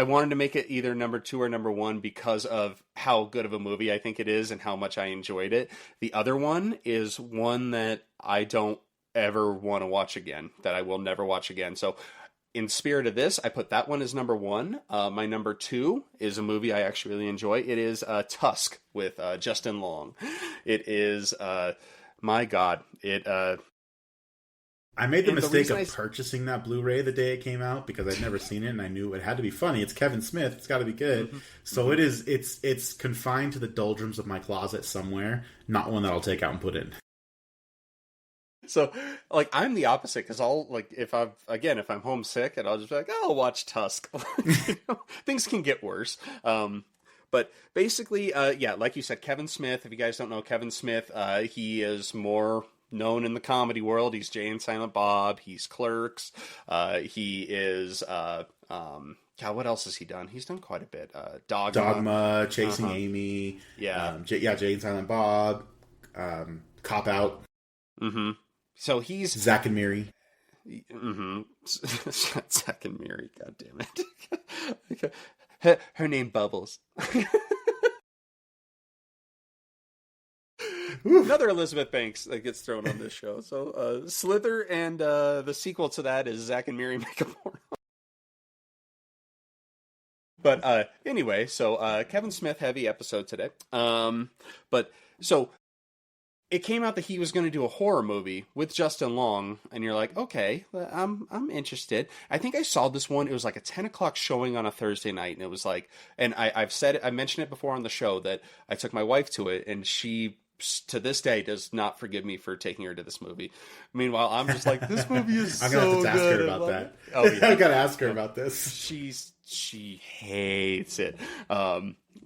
wanted to make it either number 2 or number 1 because of how good of a movie I think it is and how much I enjoyed it. The other one is one that I don't ever want to watch again, that I will never watch again. So in spirit of this, I put that one as number 1. My number 2 is a movie I actually really enjoy. It is Tusk with Justin Long. It is... my God, I made the mistake of purchasing that Blu-ray the day it came out because I'd never seen it, and I knew it had to be funny. It's Kevin Smith; it's got to be good. Mm-hmm. So it is. It's confined to the doldrums of my closet somewhere. Not one that I'll take out and put in. So, like, I'm the opposite, because I'll, like, if I'm homesick, and I'll just be like, oh, I'll watch Tusk. Things can get worse. But basically, like you said, Kevin Smith, if you guys don't know Kevin Smith, he is more known in the comedy world. He's Jay and Silent Bob. He's Clerks. He is, what else has he done? He's done quite a bit. Dogma, Chasing Amy. Yeah. Jay and Silent Bob. Cop Out. Mm-hmm. So he's... Zack and Miri. Mm-hmm. Zack and Miri, God damn it. Her name Bubbles. Another Elizabeth Banks that gets thrown on this show. So Slither, and the sequel to that is Zack and Miri Make a Porno. But anyway, so Kevin Smith heavy episode today. But so it came out that he was going to do a horror movie with Justin Long, and you're like, okay, I'm interested. I think I saw this one. It was like a 10 o'clock showing on a Thursday night, and it was like, and I mentioned it before on the show that I took my wife to it, and she, to this day, does not forgive me for taking her to this movie. Meanwhile, I'm just like, this movie is I'm so gonna have to ask good. her about that. Oh, yeah. I gotta ask her about this. She hates it.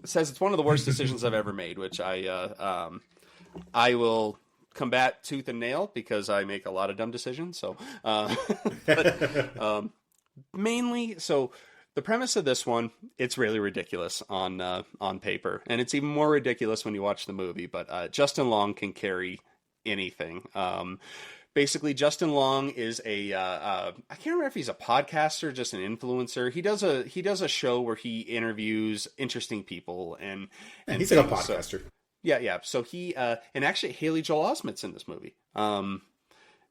Says it's one of the worst decisions I've ever made, which I will combat tooth and nail because I make a lot of dumb decisions. So, mainly, so the premise of this one, it's really ridiculous on paper, and it's even more ridiculous when you watch the movie. But Justin Long can carry anything. Basically, Justin Long is I can't remember if he's a podcaster, just an influencer. He does a show where he interviews interesting people, and he's like a podcaster. So, yeah. So he and actually Haley Joel Osment's in this movie.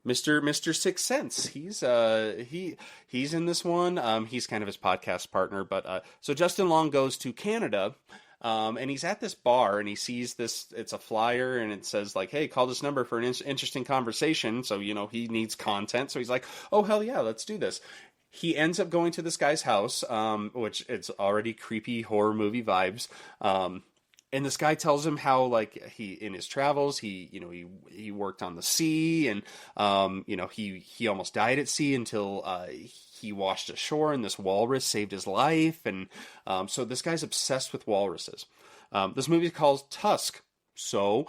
Mr. Sixth Sense. He's in this one. He's kind of his podcast partner. But so Justin Long goes to Canada, and he's at this bar, and he sees this. It's a flyer, and it says like, "Hey, call this number for an interesting conversation." So he needs content. So he's like, "Oh hell yeah, let's do this." He ends up going to this guy's house, which it's already creepy horror movie vibes. And this guy tells him how, like, he in his travels, he worked on the sea, and he almost died at sea until he washed ashore, and this walrus saved his life, and so this guy's obsessed with walruses. This movie is called Tusk. So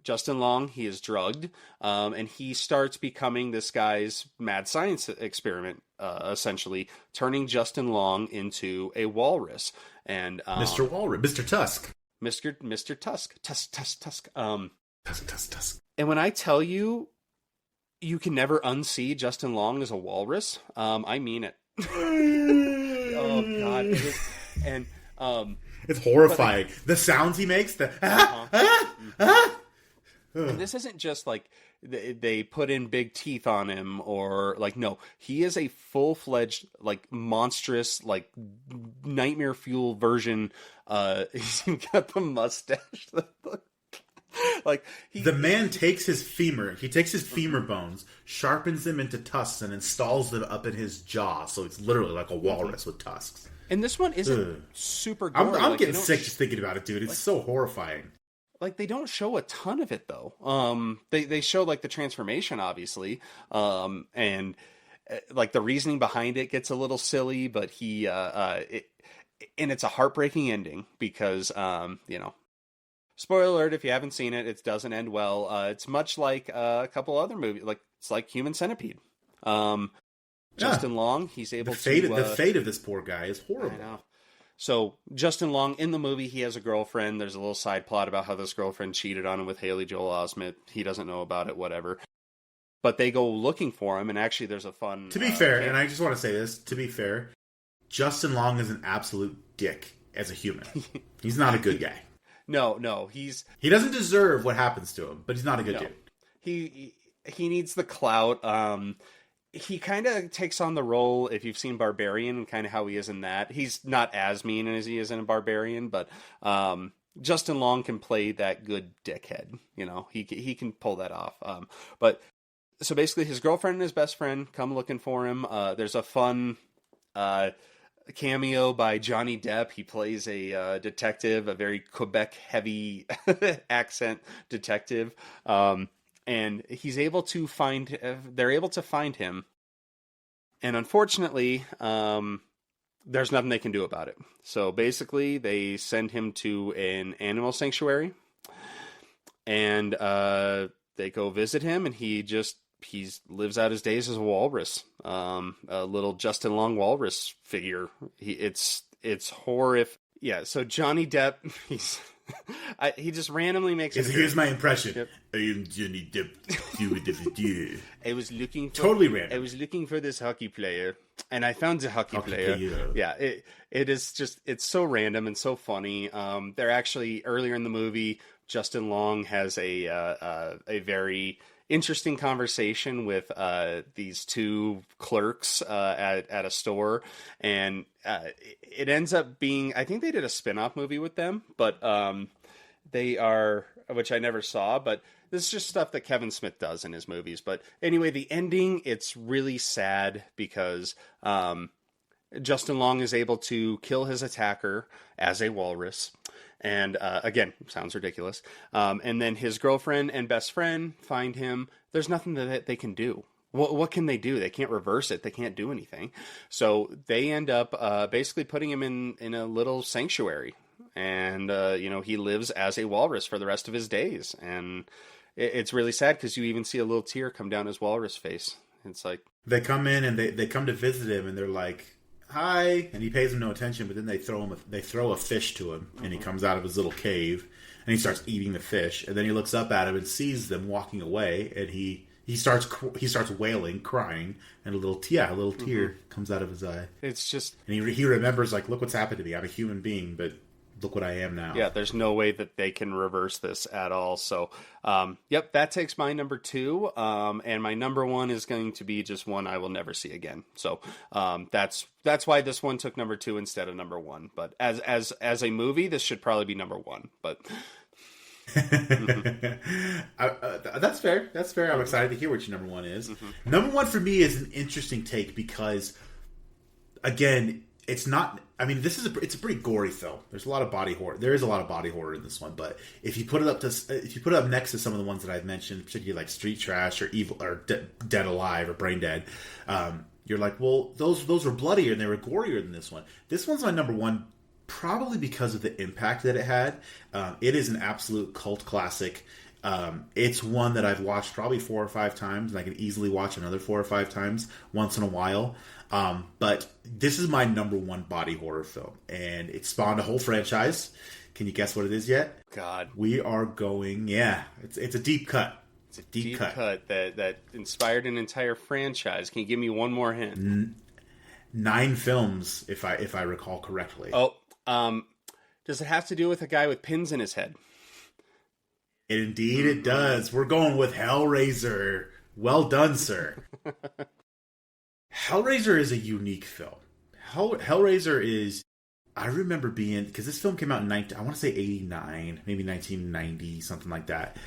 Justin Long, he is drugged, and he starts becoming this guy's mad science experiment, essentially turning Justin Long into a walrus. And Mr. Walrus, Mr. Tusk. Mr. Tusk. Tusk. Tusk. And when I tell you, you can never unsee Justin Long as a walrus, I mean it. Oh God. And it's horrifying. The sounds he makes, And this isn't just like they put in big teeth on him, or like, no, he is a full-fledged, like, monstrous, like, nightmare fuel version. He's got the mustache. Like, the man takes his femur bones, sharpens them into tusks, and installs them up in his jaw. So it's literally like a walrus with tusks. And this one isn't super gory. I'm getting sick just thinking about it, dude. It's so horrifying. like they don't show a ton of it though. They show like the transformation, obviously, and like the reasoning behind it gets a little silly, but and it's a heartbreaking ending because spoiler alert if you haven't seen it, it doesn't end well. It's much like a couple other movies, like it's like Human Centipede. Justin Long, he's able the fate of this poor guy is horrible. I know. So Justin Long in the movie, he has a girlfriend. There's a little side plot about how this girlfriend cheated on him with Haley Joel Osment. He doesn't know about it, whatever. But they go looking for him, and actually there's a fun... To be fair, and I just want to say this, to be fair, Justin Long is an absolute dick as a human. He's not a good guy. No, he doesn't deserve what happens to him, but he's not a good dude. He needs the clout. He kind of takes on the role, if you've seen Barbarian, kind of how he is in that. He's not as mean as he is in Barbarian, but Justin Long can play that good dickhead. He can pull that off. But so basically, his girlfriend and his best friend come looking for him. There's a fun cameo by Johnny Depp. He plays a detective, a very Quebec-heavy accent detective. And he's able to they're able to find him. And unfortunately, there's nothing they can do about it. So basically, they send him to an animal sanctuary. And they go visit him, and he lives out his days as a walrus. A little Justin Long walrus figure. It's horrific. Yeah, so Johnny Depp, he just randomly makes it. Here's my impression. Yep. I am Johnny Depp. I was looking for totally random. I was looking for this hockey player, and I found the hockey player. Yeah, it is just, it's so random and so funny. They're actually earlier in the movie, Justin Long has a very interesting conversation with these two clerks at a store, and it ends up being, I think they did a spin-off movie with them, but they are, which I never saw, but this is just stuff that Kevin Smith does in his movies. But anyway, the ending, it's really sad because Justin Long is able to kill his attacker as a walrus. And again, sounds ridiculous. And then his girlfriend and best friend find him. There's nothing that they can do. What can they do? They can't reverse it. They can't do anything. So they end up basically putting him in a little sanctuary. And, he lives as a walrus for the rest of his days. And it's really sad because you even see a little tear come down his walrus face. It's like... They come in and they come to visit him and they're like, hi, and he pays them no attention, but then they throw a fish to him, and he comes out of his little cave, and he starts eating the fish, and then he looks up at him and sees them walking away, and he starts wailing, crying, and a little tear comes out of his eye. It's just... And he remembers, like, look what's happened to me. I'm a human being, but look what I am now. Yeah, there's no way that they can reverse this at all. So, yep, that takes my number 2. And my number 1 is going to be just one I will never see again. So, that's why this one took number 2 instead of number 1. But as a movie, this should probably be number 1. But that's fair. That's fair. I'm excited to hear what your number 1 is. Mm-hmm. Number 1 for me is an interesting take because, again, it's not. I mean, it's a pretty gory film. There's a lot of body horror. There is a lot of body horror in this one, but if you put it up next to some of the ones that I've mentioned, particularly like Street Trash or Evil or Dead Alive or Brain Dead, you're like, well, those were bloodier and they were gorier than this one. This one's my number 1, probably because of the impact that it had. It is an absolute cult classic. It's one that I've watched probably 4 or 5 times, and I can easily watch another 4 or 5 times once in a while. But this is my number 1 body horror film, and it spawned a whole franchise. Can you guess what it is yet? God. We are going, it's a deep cut. It's a deep cut that inspired an entire franchise. Can you give me one more hint? 9 films, if I recall correctly. Oh, does it have to do with a guy with pins in his head? Indeed it does. We're going with Hellraiser. Well done, sir. Hellraiser is a unique film. Hellraiser is... I remember being... Because this film came out in, I want to say 89, maybe 1990, something like that.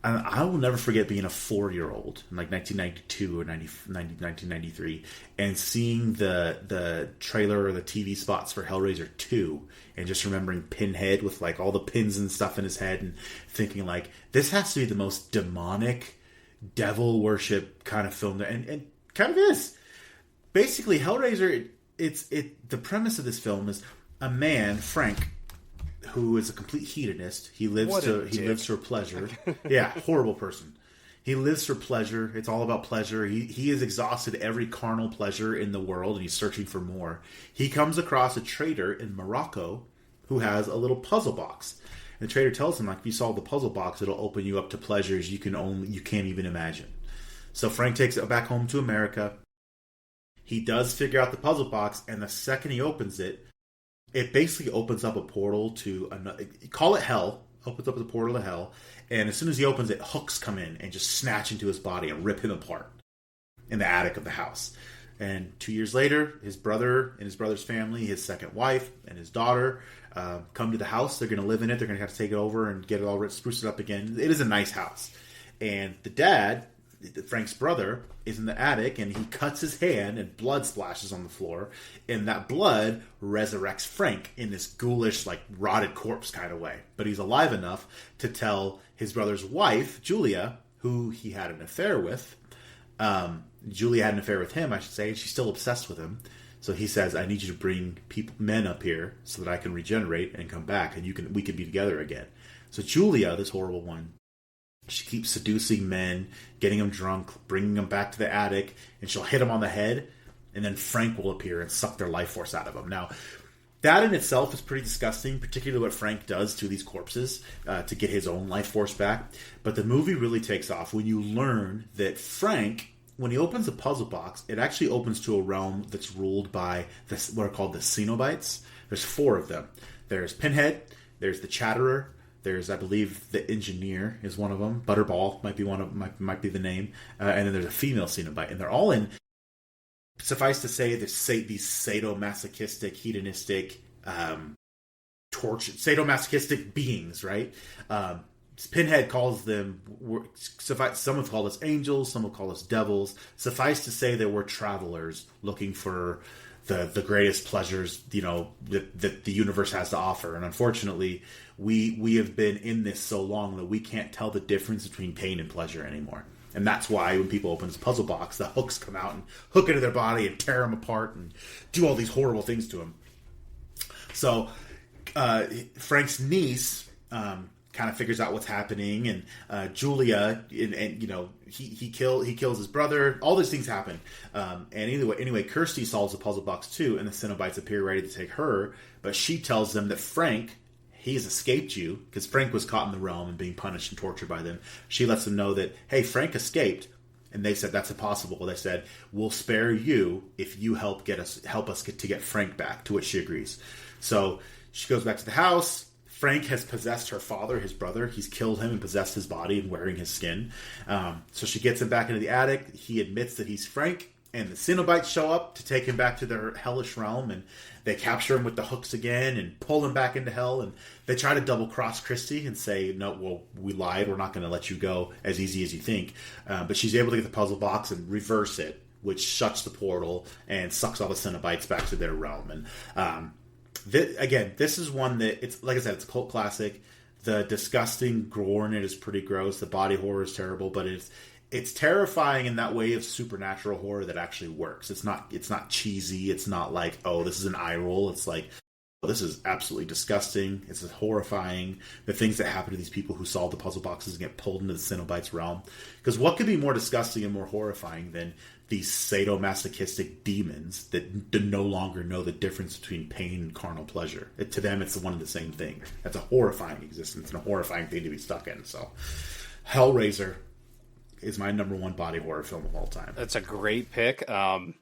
I will never forget being a 4-year-old in like 1992 or 1993 and seeing the trailer or the TV spots for Hellraiser 2 and just remembering Pinhead with like all the pins and stuff in his head and thinking like, this has to be the most demonic devil worship kind of film. And kind of is. Basically, Hellraiser, the premise of this film is a man, Frank, who is a complete hedonist. He lives for pleasure. Yeah, horrible person. He lives for pleasure. It's all about pleasure. He has exhausted every carnal pleasure in the world, and he's searching for more. He comes across a trader in Morocco who has a little puzzle box. And the trader tells him, like, if you solve the puzzle box, it'll open you up to pleasures you can't even imagine. So Frank takes it back home to America. He does figure out the puzzle box, and the second he opens it, it basically opens up a portal to another. Call it hell. Opens up the portal to hell, and as soon as he opens it, hooks come in and just snatch into his body and rip him apart in the attic of the house. And 2 years later, his brother and his brother's family, his second wife and his daughter, come to the house. They're going to live in it. They're going to have to take it over and get it all spruce it up again. It is a nice house, and the dad, Frank's brother, is in the attic, and he cuts his hand and blood splashes on the floor, and that blood resurrects Frank in this ghoulish, like, rotted corpse kind of way. But he's alive enough to tell his brother's wife, Julia, who he had an affair with. Julia had an affair with him, I should say, and she's still obsessed with him. So he says, I need you to bring men up here so that I can regenerate and come back, and we can be together again. So Julia, this horrible one, she keeps seducing men, getting them drunk, bringing them back to the attic, and she'll hit them on the head, and then Frank will appear and suck their life force out of them. Now, that in itself is pretty disgusting, particularly what Frank does to these corpses to get his own life force back. But the movie really takes off when you learn that Frank, when he opens the puzzle box, it actually opens to a realm that's ruled by what are called the Cenobites. There's 4 of them. There's Pinhead, there's the Chatterer, there's, I believe, the Engineer is one of them. Butterball might be the name. And then there's a female Cenobite. And they're all in, suffice to say, these sadomasochistic, hedonistic, sadomasochistic beings, right? Pinhead calls them, some have called us angels, some have called us devils. Suffice to say that we're travelers looking for the greatest pleasures, that the universe has to offer. And unfortunately, we have been in this so long that we can't tell the difference between pain and pleasure anymore. And that's why when people open this puzzle box, the hooks come out and hook into their body and tear them apart and do all these horrible things to them. So Frank's niece kind of figures out what's happening, and Julia, and he kills his brother. All these things happen, and anyway, Kirsty solves the puzzle box too, and the Cenobites appear ready to take her. But she tells them that Frank, he's escaped you, because Frank was caught in the realm and being punished and tortured by them. She lets them know that, hey, Frank escaped, and they said that's impossible. They said, we'll spare you if you help us get Frank back. To which she agrees. So she goes back to the house. Frank has possessed her father, his brother. He's killed him and possessed his body and wearing his skin. So she gets him back into the attic. He admits that he's Frank, and the Cenobites show up to take him back to their hellish realm, and they capture him with the hooks again and pull him back into hell. And they try to double-cross Christy and say, no, well, we lied. We're not going to let you go as easy as you think. But she's able to get the puzzle box and reverse it, which shuts the portal and sucks all the Cenobites back to their realm. And this is one that, it's like I said, it's a cult classic. The disgusting gore in it is pretty gross. The body horror is terrible, but it's terrifying in that way of supernatural horror that actually works. It's not cheesy. It's not like, oh, this is an eye roll. It's like, oh, this is absolutely disgusting. It's horrifying. The things that happen to these people who solve the puzzle boxes and get pulled into the Cenobites realm. Because what could be more disgusting and more horrifying than these sadomasochistic demons that no longer know the difference between pain and carnal pleasure? To them, it's one and the same thing. That's a horrifying existence and a horrifying thing to be stuck in. So, Hellraiser is my number 1 body horror film of all time. That's a great pick. And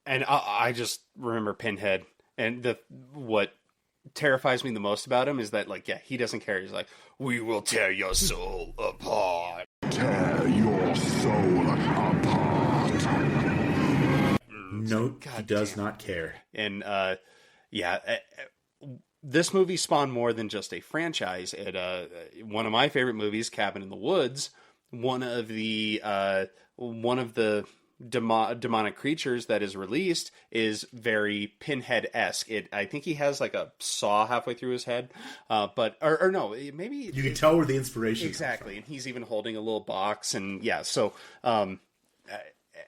I just remember Pinhead, and what terrifies me the most about him is that, like, yeah, he doesn't care. He's like, we will tear your soul apart. Tear your soul apart. No, he does not care. And this movie spawned more than just a franchise. It one of my favorite movies, Cabin in the Woods, one of the demonic creatures that is released is very Pinhead-esque. I think he has like a saw halfway through his head, but no, maybe you can tell where the inspiration exactly, and he's even holding a little box, and yeah, so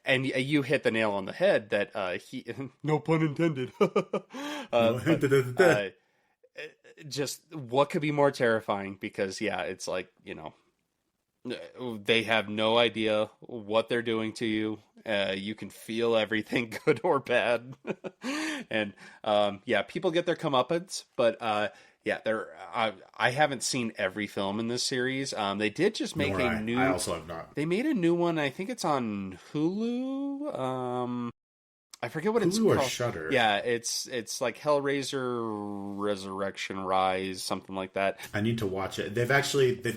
and you hit the nail on the head that he no pun intended. Just what could be more terrifying? Because yeah, it's like, you know, they have no idea what they're doing to you. You can feel everything, good or bad. And yeah, people get their comeuppance, but yeah, I haven't seen every film in this series. They did just make I also have not. They made a new one. I think it's on Hulu. I forget what it's Hulu called. Or Shudder. Yeah, it's like Hellraiser Resurrection Rise, something like that. I need to watch it. They've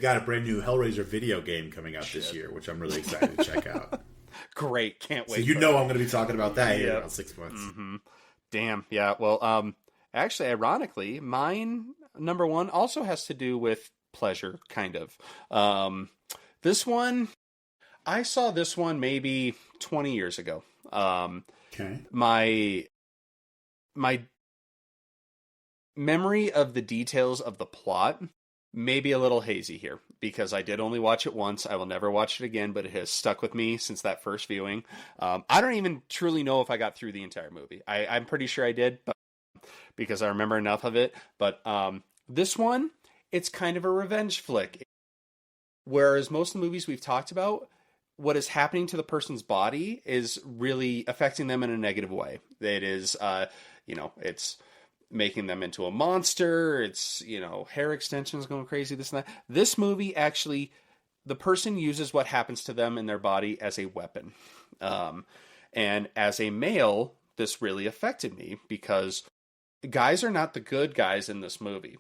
got a brand new Hellraiser video game coming out this year, which I'm really excited to check out. Great, can't wait. So you know I'm going to be talking about that here in about 6 months. Mm-hmm. Damn, yeah. Well, actually, ironically, mine number one also has to do with pleasure, kind of. This one, I saw this one maybe 20 years ago. Okay. My memory of the details of the plot may be a little hazy here because I did only watch it once. I will never watch it again, but it has stuck with me since that first viewing. I don't even truly know if I got through the entire movie. I'm pretty sure I did, but because I remember enough of it. But this one, it's kind of a revenge flick. Whereas most of the movies we've talked about, what is happening to the person's body is really affecting them in a negative way. It is, it's making them into a monster. It's, hair extensions going crazy, this and that. This movie, actually, the person uses what happens to them in their body as a weapon. And as a male, this really affected me because guys are not the good guys in this movie.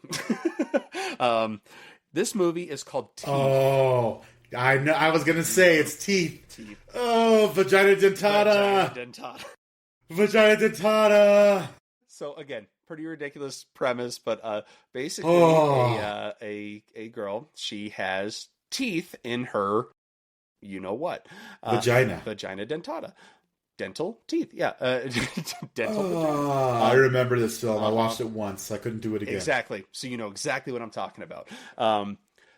This movie is called Teeth. Oh, I know. I was going to say it's Teeth. Oh, vagina dentata. Vagina dentata. So again, pretty ridiculous premise, but basically a girl, she has teeth in her, what? Vagina. Vagina dentata. Dental teeth, yeah. Dental vagina. I remember this film. I watched it once. I couldn't do it again. Exactly. So you know exactly what I'm talking about.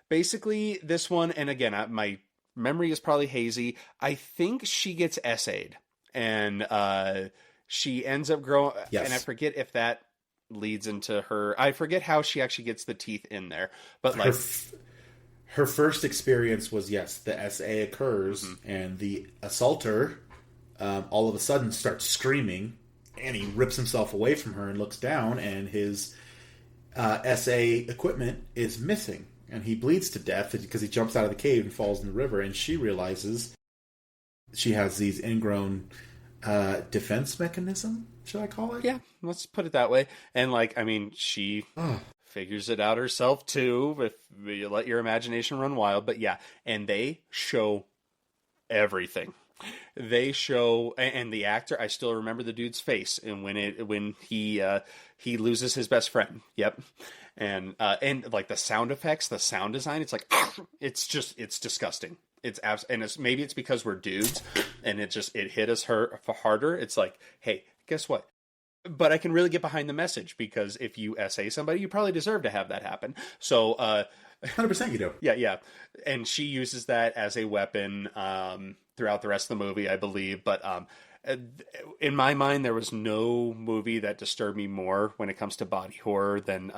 Basically, this one, and again, my memory is probably hazy. I think she gets essayed, and she ends up growing. Yes. And I forget if that leads into her. I forget how she actually gets the teeth in there, but like her first experience was the SA occurs, and the assaulter all of a sudden starts screaming, and he rips himself away from her and looks down, and his SA equipment is missing. And he bleeds to death because he jumps out of the cave and falls in the river. And she realizes she has these ingrown defense mechanism, should I call it? Yeah, let's put it that way. And she figures it out herself too, if you let your imagination run wild. But yeah, and they show everything. They show, and the actor, I still remember the dude's face, and when he loses his best friend. Yep. And like the sound effects, the sound design, it's like, it's disgusting. Maybe it's because we're dudes and it hit us harder. It's like, hey, guess what? But I can really get behind the message because if you essay somebody, you probably deserve to have that happen. So, 100% you do. Yeah. And she uses that as a weapon, throughout the rest of the movie, I believe. But, in my mind, there was no movie that disturbed me more when it comes to body horror than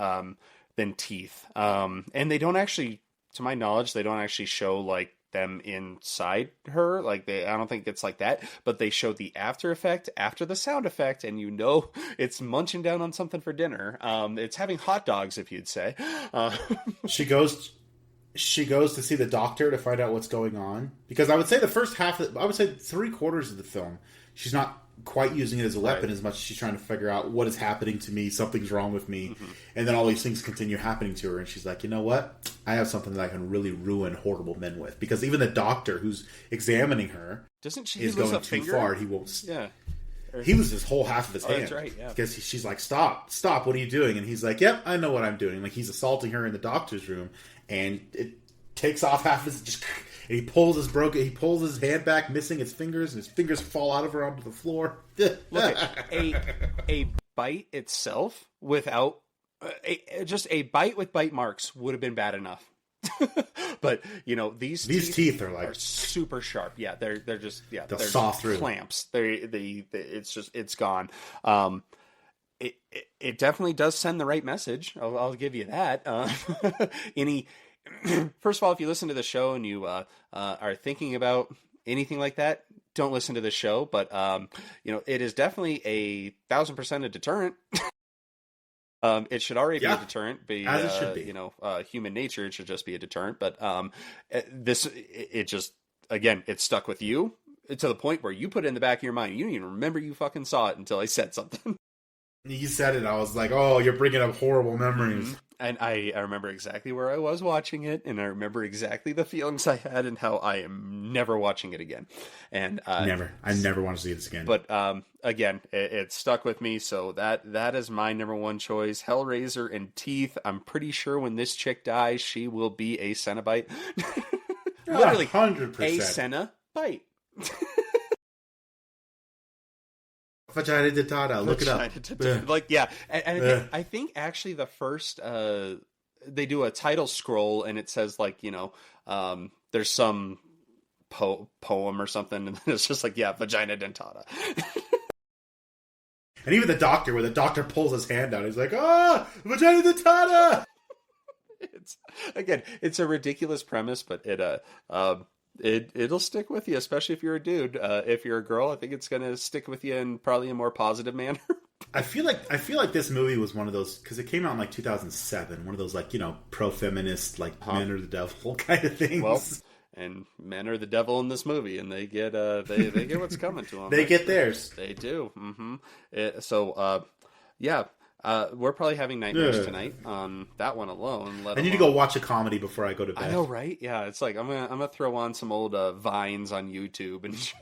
Teeth. And they don't actually, to my knowledge, they don't actually show like them inside her. I don't think it's like that, but they show the after effect after the sound effect, and it's munching down on something for dinner. It's having hot dogs, if you'd say. She goes to see the doctor to find out what's going on, because I would say the first half, I would say 3/4 of the film, she's not quite using it as a weapon as much as she's trying to figure out what is happening to me, something's wrong with me, and then all these things continue happening to her, and she's like, you know what? I have something that I can really ruin horrible men with, because even the doctor who's examining her doesn't she is lose going a too finger? far. He won't. Yeah. He was his whole half of his hand. That's right, yeah. Because she's like, stop, what are you doing? And he's like, yep, I know what I'm doing. Like, he's assaulting her in the doctor's room, and it takes off half his, and he pulls his hand back, missing his fingers, and his fingers fall out of her onto the floor. Look, a bite itself without, just a bite with bite marks would have been bad enough. But these teeth are super sharp. Yeah, they're just they're saw through clamps. It's gone. It definitely does send the right message. I'll give you that. First of all, if you listen to the show and you are thinking about anything like that, don't listen to the show. But it is definitely 1,000% a deterrent. It should already be a deterrent. As it should be. Human nature, it should just be a deterrent. But it just, again, it stuck with you to the point where you put it in the back of your mind. You didn't even remember you fucking saw it until I said something. You said it. I was like, oh, you're bringing up horrible memories. Mm-hmm. And I remember exactly where I was watching it, and I remember exactly the feelings I had, and how I am never watching it again. And never. I never want to see this again. But again, it stuck with me, so that is my number one choice. Hellraiser and Teeth. I'm pretty sure when this chick dies, she will be a Cenobite. Literally, 100%. A Cenobite. Vagina dentata. Look it up. Like, yeah. And I think actually the first, they do a title scroll and it says like, there's some poem or something. And then it's just like, yeah, vagina dentata. And even the doctor, where the doctor pulls his hand out, he's like, vagina dentata. It's a ridiculous premise, but it'll stick with you, especially if you're a dude. If you're a girl, I think it's going to stick with you in probably a more positive manner. I feel like this movie was one of those, because it came out in like 2007, one of those like, pro-feminist, like men are the devil kind of things. Well, and men are the devil in this movie, and they get they get what's coming to them. They get theirs. They do. Mm-hmm. We're probably having nightmares tonight on that one alone. I need to go watch a comedy before I go to bed. I know, right? Yeah, it's like I'm gonna throw on some old Vines on YouTube and just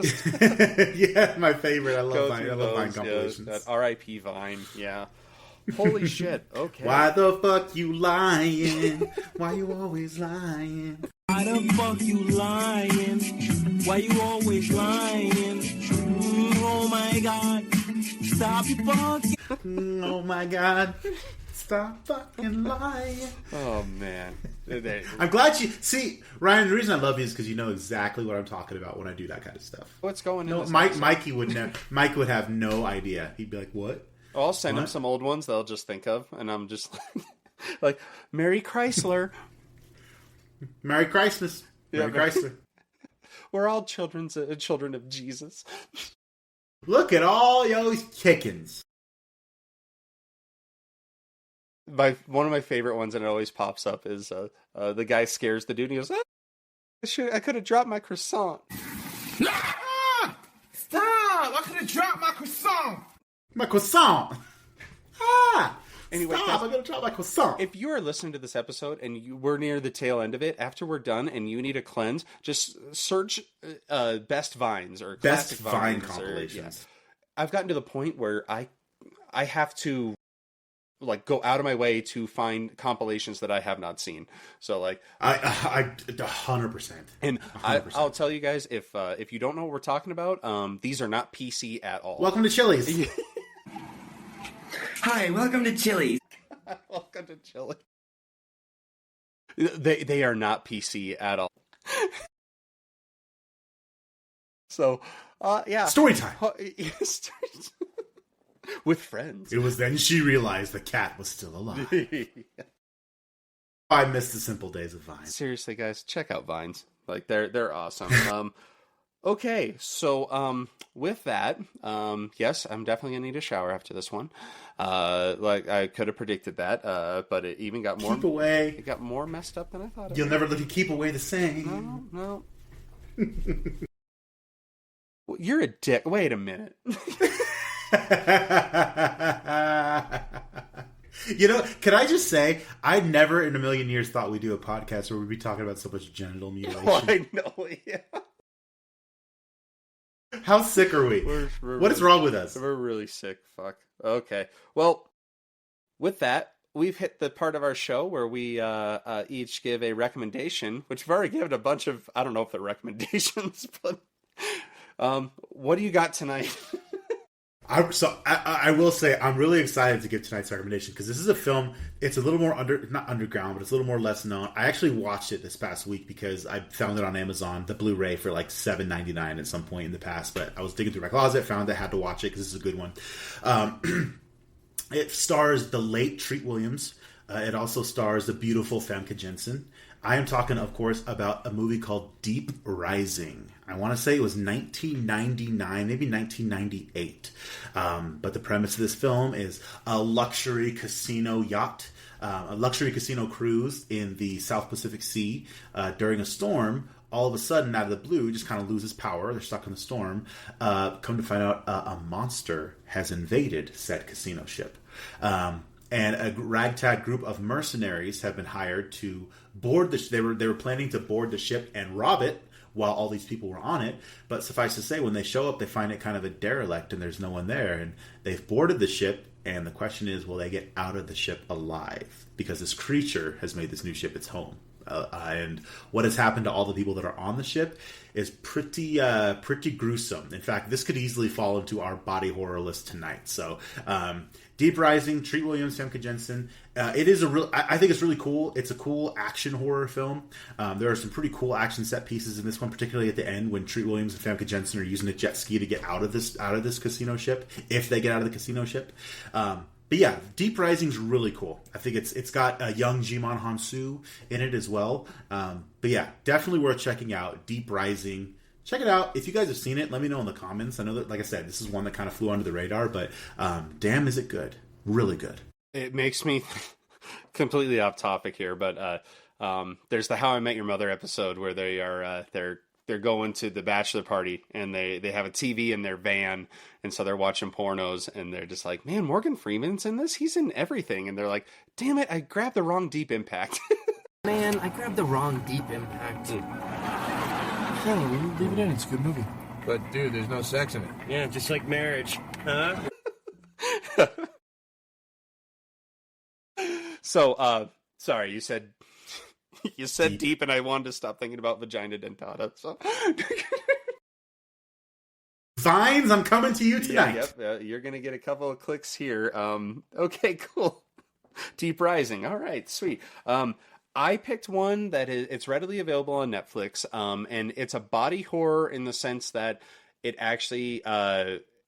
yeah, my favorite. I love Vine. I love Vine compilations. That R.I.P. Vine. Yeah. Holy shit. Okay. Why the fuck you lying? Why you always lying? Why the fuck you lying? Why you always lying? Oh my god. Stop you fucking. Oh my god. Stop fucking lying. Oh man. I'm glad you see, Ryan, the reason I love you is because you know exactly what I'm talking about when I do that kind of stuff. What's going on? Mikey would have no idea. He'd be like, what? I'll send him some old ones they'll just think of, and I'm just like Mary Chrysler. Merry Christmas. Merry Chrysler. We're all children of Jesus. Look at all those chickens. One of my favorite ones, and it always pops up, is the guy scares the dude, and he goes, I could have dropped my croissant. Ah! Stop! I could have dropped my croissant! My croissant! Ah! Anyway, stop! I'm going to drop my croissant. If you are listening to this episode and we're near the tail end of it, after we're done and you need a cleanse, just search best Vines or classic Vine Vines compilations. I've gotten to the point where I have to like go out of my way to find compilations that I have not seen. So like I 100%. And 100%. I'll tell you guys, if you don't know what we're talking about, these are not PC at all. Welcome to Chili's. Hi, welcome to Chili's. Welcome to Chili's. They are not PC at all. So, yeah. Story time. With friends. It was then she realized the cat was still alive. I miss the simple days of Vine. Seriously, guys, check out Vines. Like they're awesome. Okay, so with that, yes, I'm definitely gonna need a shower after this one. Like I could have predicted that, but it even got more. Keep away. It got more messed up than I thought. You'll never let you keep away the same. No. Well, you're a dick. Wait a minute. Can I just say, I never in a million years thought we'd do a podcast where we'd be talking about so much genital mutilation. Oh, I know, yeah. How sick are we? What is wrong with us? We're really sick. Fuck. Okay. Well, with that, we've hit the part of our show where we each give a recommendation, which we've already given a bunch of, I don't know if they're recommendations, but what do you got tonight? I will say I'm really excited to give tonight's recommendation because this is a film. It's a little more not underground, but it's a little more less known. I actually watched it this past week because I found it on Amazon, the Blu-ray for like $7.99 at some point in the past. But I was digging through my closet, found it, had to watch it because this is a good one. It stars the late Treat Williams. It also stars the beautiful Famke Janssen. I am talking, of course, about a movie called Deep Rising. I want to say it was 1999, maybe 1998. But the premise of this film is a luxury casino yacht, a luxury casino cruise in the South Pacific Sea during a storm. All of a sudden, out of the blue, just kind of loses power. They're stuck in the storm. Come to find out, a monster has invaded said casino ship. And a ragtag group of mercenaries have been hired to board the. They were planning to board the ship and rob it while all these people were on it. But suffice to say, when they show up, they find it kind of a derelict and there's no one there. And they've boarded the ship. And the question is, will they get out of the ship alive? Because this creature has made this new ship its home. And what has happened to all the people that are on the ship is pretty gruesome. In fact, this could easily fall into our body horror list tonight. So, Deep Rising, Treat Williams, Famke Janssen. It is I think it's really cool. It's a cool action horror film. There are some pretty cool action set pieces in this one, particularly at the end when Treat Williams and Famke Janssen are using a jet ski to get out of this casino ship, if they get out of the casino ship. But yeah, Deep Rising's really cool. I think it's got a young Jimon Hansu in it as well. But yeah, definitely worth checking out. Deep Rising. Check it out. If you guys have seen it, let me know in the comments. I know that, like I said, this is one that kind of flew under the radar, but damn, is it good. Really good. It makes me completely off topic here, but there's the How I Met Your Mother episode where they are they're going to the bachelor party and they have a TV in their van, and so they're watching pornos and they're just like, man, Morgan Freeman's in this? He's in everything. And they're like, damn it, I grabbed the wrong Deep Impact. Man, I grabbed the wrong Deep Impact. Yeah, leave it in. It's a good movie. But, dude, there's no sex in it. Yeah, just like marriage. Huh? So, sorry, you said deep, and I wanted to stop thinking about vagina dentata. So, Vines, I'm coming to you tonight. Yep, you're gonna get a couple of clicks here. Okay, cool. Deep Rising. All right, sweet. I picked one that it's readily available on Netflix, and it's a body horror in the sense that it actually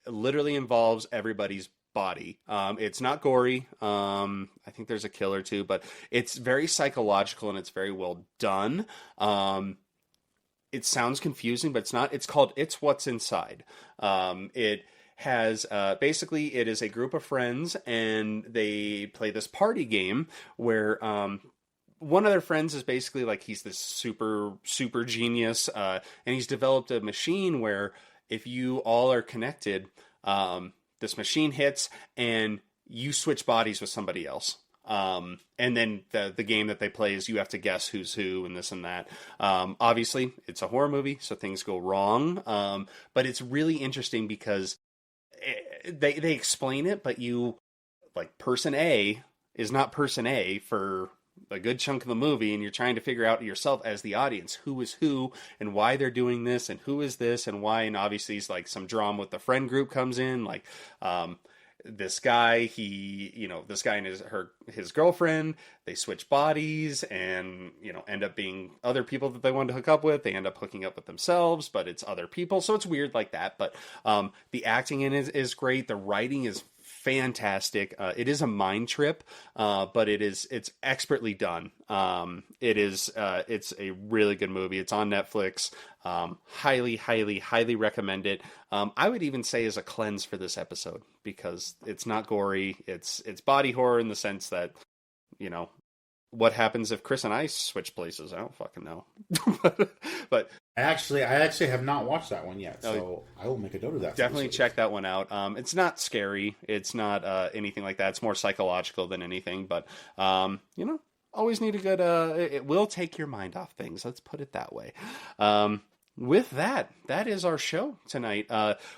literally involves everybody's body. It's not gory. I think there's a kill or two, but it's very psychological and it's very well done. It sounds confusing, but it's not. It's called It's What's Inside. It has basically, it is a group of friends and they play this party game where one of their friends is basically like, he's this super genius, and he's developed a machine where if you all are connected, this machine hits and you switch bodies with somebody else. And then the game that they play is you have to guess who's who and this and that. Obviously, it's a horror movie, so things go wrong. But it's really interesting because they explain it, but person A is not person A for a good chunk of the movie, and you're trying to figure out yourself as the audience who is who and why they're doing this and who is this and why. And obviously it's like some drama with the friend group comes in, like this guy and his girlfriend, they switch bodies and end up being other people that they wanted to hook up with. They end up hooking up with themselves, but it's other people, so it's weird like that. But the acting in it is great. The writing is fantastic. It is a mind trip, but it's expertly done. It's a really good movie. It's on Netflix. Highly recommend it. I would even say as a cleanse for this episode, because it's not gory. It's body horror in the sense that, what happens if Chris and I switch places? I don't fucking know. but I actually have not watched that one yet, so I will make a note of that. Definitely check that one out. It's not scary. It's not anything like that. It's more psychological than anything. But always need a good. It will take your mind off things. Let's put it that way. with that is our show tonight.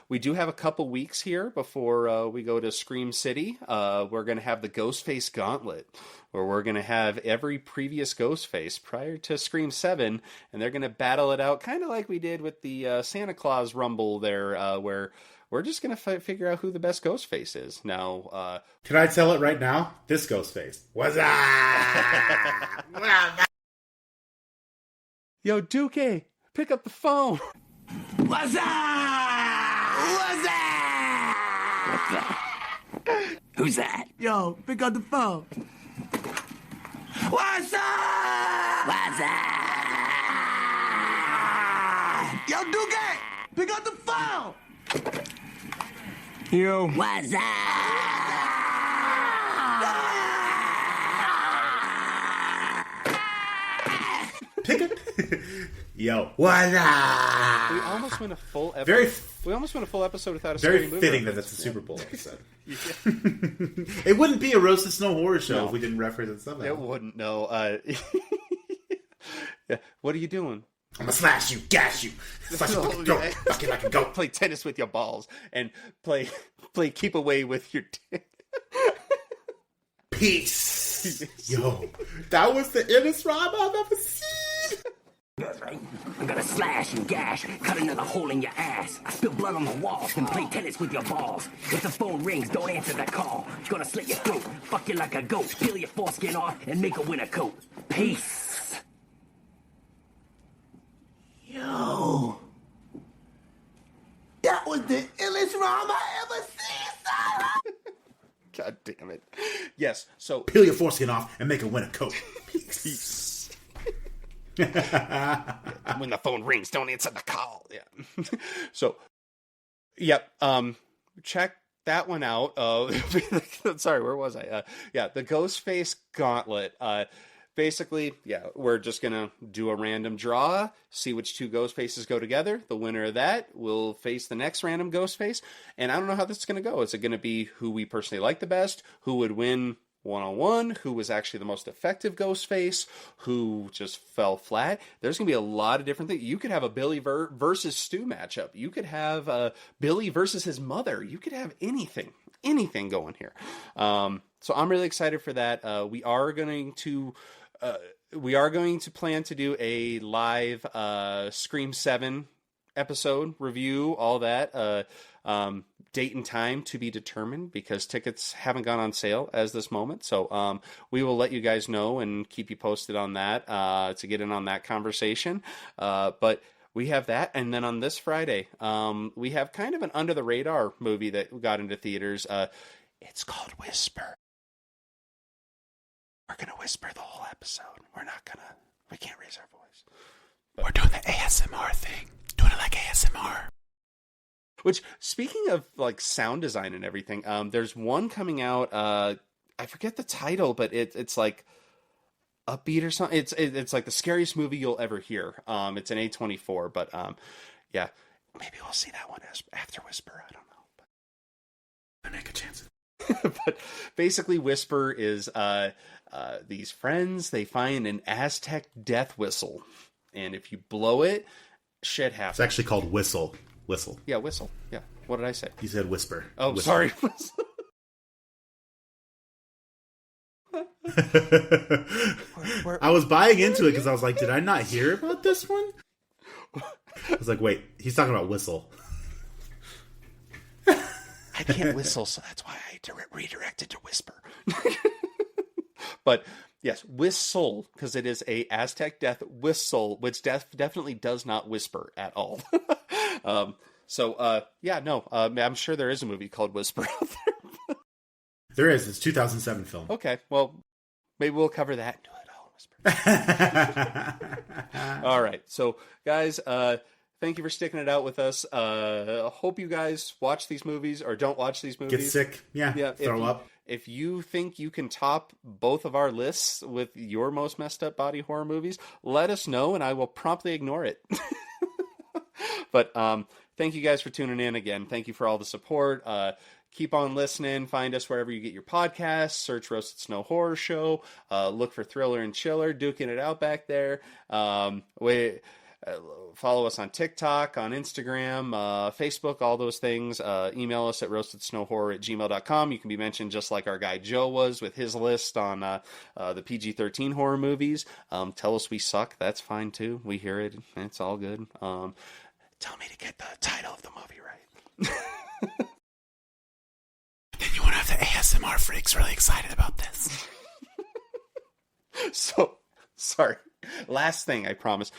We do have a couple weeks here before we go to Scream City. We're going to have the Ghostface Gauntlet, where we're going to have every previous Ghostface prior to Scream 7, and they're going to battle it out, kind of like we did with the Santa Claus Rumble there, where we're just going to figure out who the best Ghostface is. Now, can I tell it right now? This Ghostface. What's up? Yo, Duque, pick up the phone. What's up? What's up? Who's that? Yo, pick up the phone. What's up? What's up? Yo, Duque, pick up the phone. Yo. What's up? Pick it. Yo, what's up? We almost went a full episode. We almost went a full episode without a very movie fitting that that's a Super Bowl episode. It wouldn't be a Roasted Snow Horror Show if we didn't reference it somehow. It wouldn't. No. Yeah. What are you doing? I'm gonna slash you, gash you, slash you like a goat, fuck you like a goat. Play tennis with your balls and play keep away with your dick. Peace. Yo, that was the illest rhyme I've ever seen. That's right. I'm gonna slash and gash, cut another hole in your ass. I spill blood on the walls and play tennis with your balls. If the phone rings, don't answer the call. Gonna slit your throat, fuck you like a goat, peel your foreskin off and make a winter coat. Peace. Yo, that was the illest rhyme I ever seen, son. God damn it. Yes, so peel your foreskin off and make a winter coat. Peace. When the phone rings, don't answer the call. Yeah. So, yep. Check that one out. Sorry, where was I? Yeah, the Ghostface Gauntlet. Basically, yeah, we're just gonna do a random draw, see which two ghost faces go together. The winner of that will face the next random ghost face, and I don't know how this is gonna go. Is it gonna be who we personally like the best, who would win one-on-one, who was actually the most effective ghost face, who just fell flat? There's gonna be a lot of different things. You could have a Billy versus Stu matchup. You could have Billy versus his mother. You could have anything going here. So I'm really excited for that. We are going to plan to do a live Scream 7 episode review, all that. Date and time to be determined because tickets haven't gone on sale as this moment. So we will let you guys know and keep you posted on that to get in on that conversation. But we have that. And then on this Friday, we have kind of an under the radar movie that got into theaters. It's called Whisper. We're going to whisper the whole episode. We can't raise our voice. But we're doing the ASMR thing. Doing it like ASMR. Which, speaking of like sound design and everything, there's one coming out, I forget the title, but it's like upbeat or something. It's like the scariest movie you'll ever hear. It's an A24, but yeah, maybe we'll see that one after Whisper. I don't know. But I make a chance. But basically, Whisper is these friends, they find an Aztec death whistle, and if you blow it, shit happens. It's actually called Whistle. Yeah, whistle. Yeah. What did I say? You said whisper. Oh, whisper. Sorry. I was buying into it because I was like, did I not hear about this one? I was like, wait, he's talking about whistle. I can't whistle, so that's why I redirected to whisper. But yes, whistle, because it is a Aztec death whistle, which definitely does not whisper at all. I'm sure there is a movie called Whisper out there. There is. It's a 2007 film. Okay, well, maybe we'll cover that and do it all Whisper. All right, so guys, thank you for sticking it out with us. Hope you guys watch these movies or don't watch these movies. Get sick. Yeah. Throw up. If you think you can top both of our lists with your most messed up body horror movies, let us know and I will promptly ignore it. But thank you guys for tuning in again. Thank you for all the support. Keep on listening. Find us wherever you get your podcasts. Search Roasted Snow Horror Show. Look for Thriller and Chiller, duking it out back there. follow us on TikTok, on Instagram, Facebook, all those things. Email us at roastedsnowhorror@gmail.com. You can be mentioned just like our guy Joe was with his list on the PG-13 horror movies. Tell us we suck. That's fine too. We hear it. It's all good. Tell me to get the title of the movie right. Then you want to have the ASMR freaks really excited about this. So, sorry. Last thing, I promise.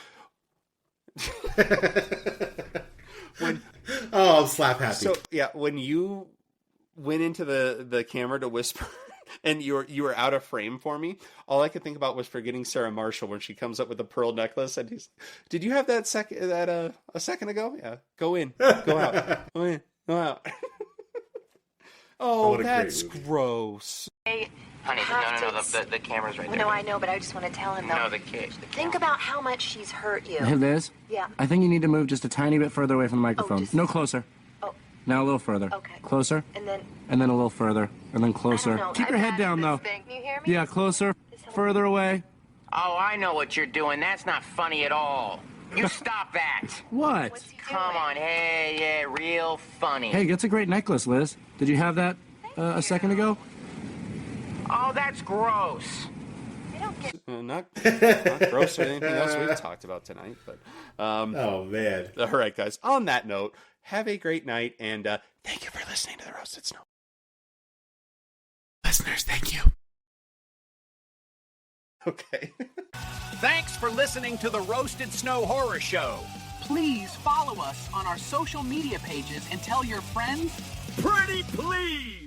I'm slap happy. So, yeah, when you went into the camera to whisper and you were out of frame for me, all I could think about was forgetting Sarah Marshall when she comes up with the pearl necklace and he's, did you have that a second ago? Yeah. Go in. Go out. Go in. Go out. Oh, that's gross. Hey, honey, no, the camera's right there. No, I know, but I just want to tell him, though. No, the camera. Think about how much she's hurt you. Hey, Liz? Yeah. I think you need to move just a tiny bit further away from the microphone. No, closer. Oh. Now a little further. Okay. Closer. And then a little further. And then closer. Keep your head down, though. Can you hear me? Yeah, closer. Further away. Oh, I know what you're doing. That's not funny at all. You stop that. What? Come on, hey, yeah, real funny. Hey, that's a great necklace, Liz. Did you have that a second ago? Oh, that's gross. Not gross or anything else we've talked about tonight, but oh man. All right, guys. On that note, have a great night, and thank you for listening to the Roasted Snow. Listeners, thank you. Okay. Thanks for listening to the Roasted Snow Horror Show. Please follow us on our social media pages and tell your friends, pretty please.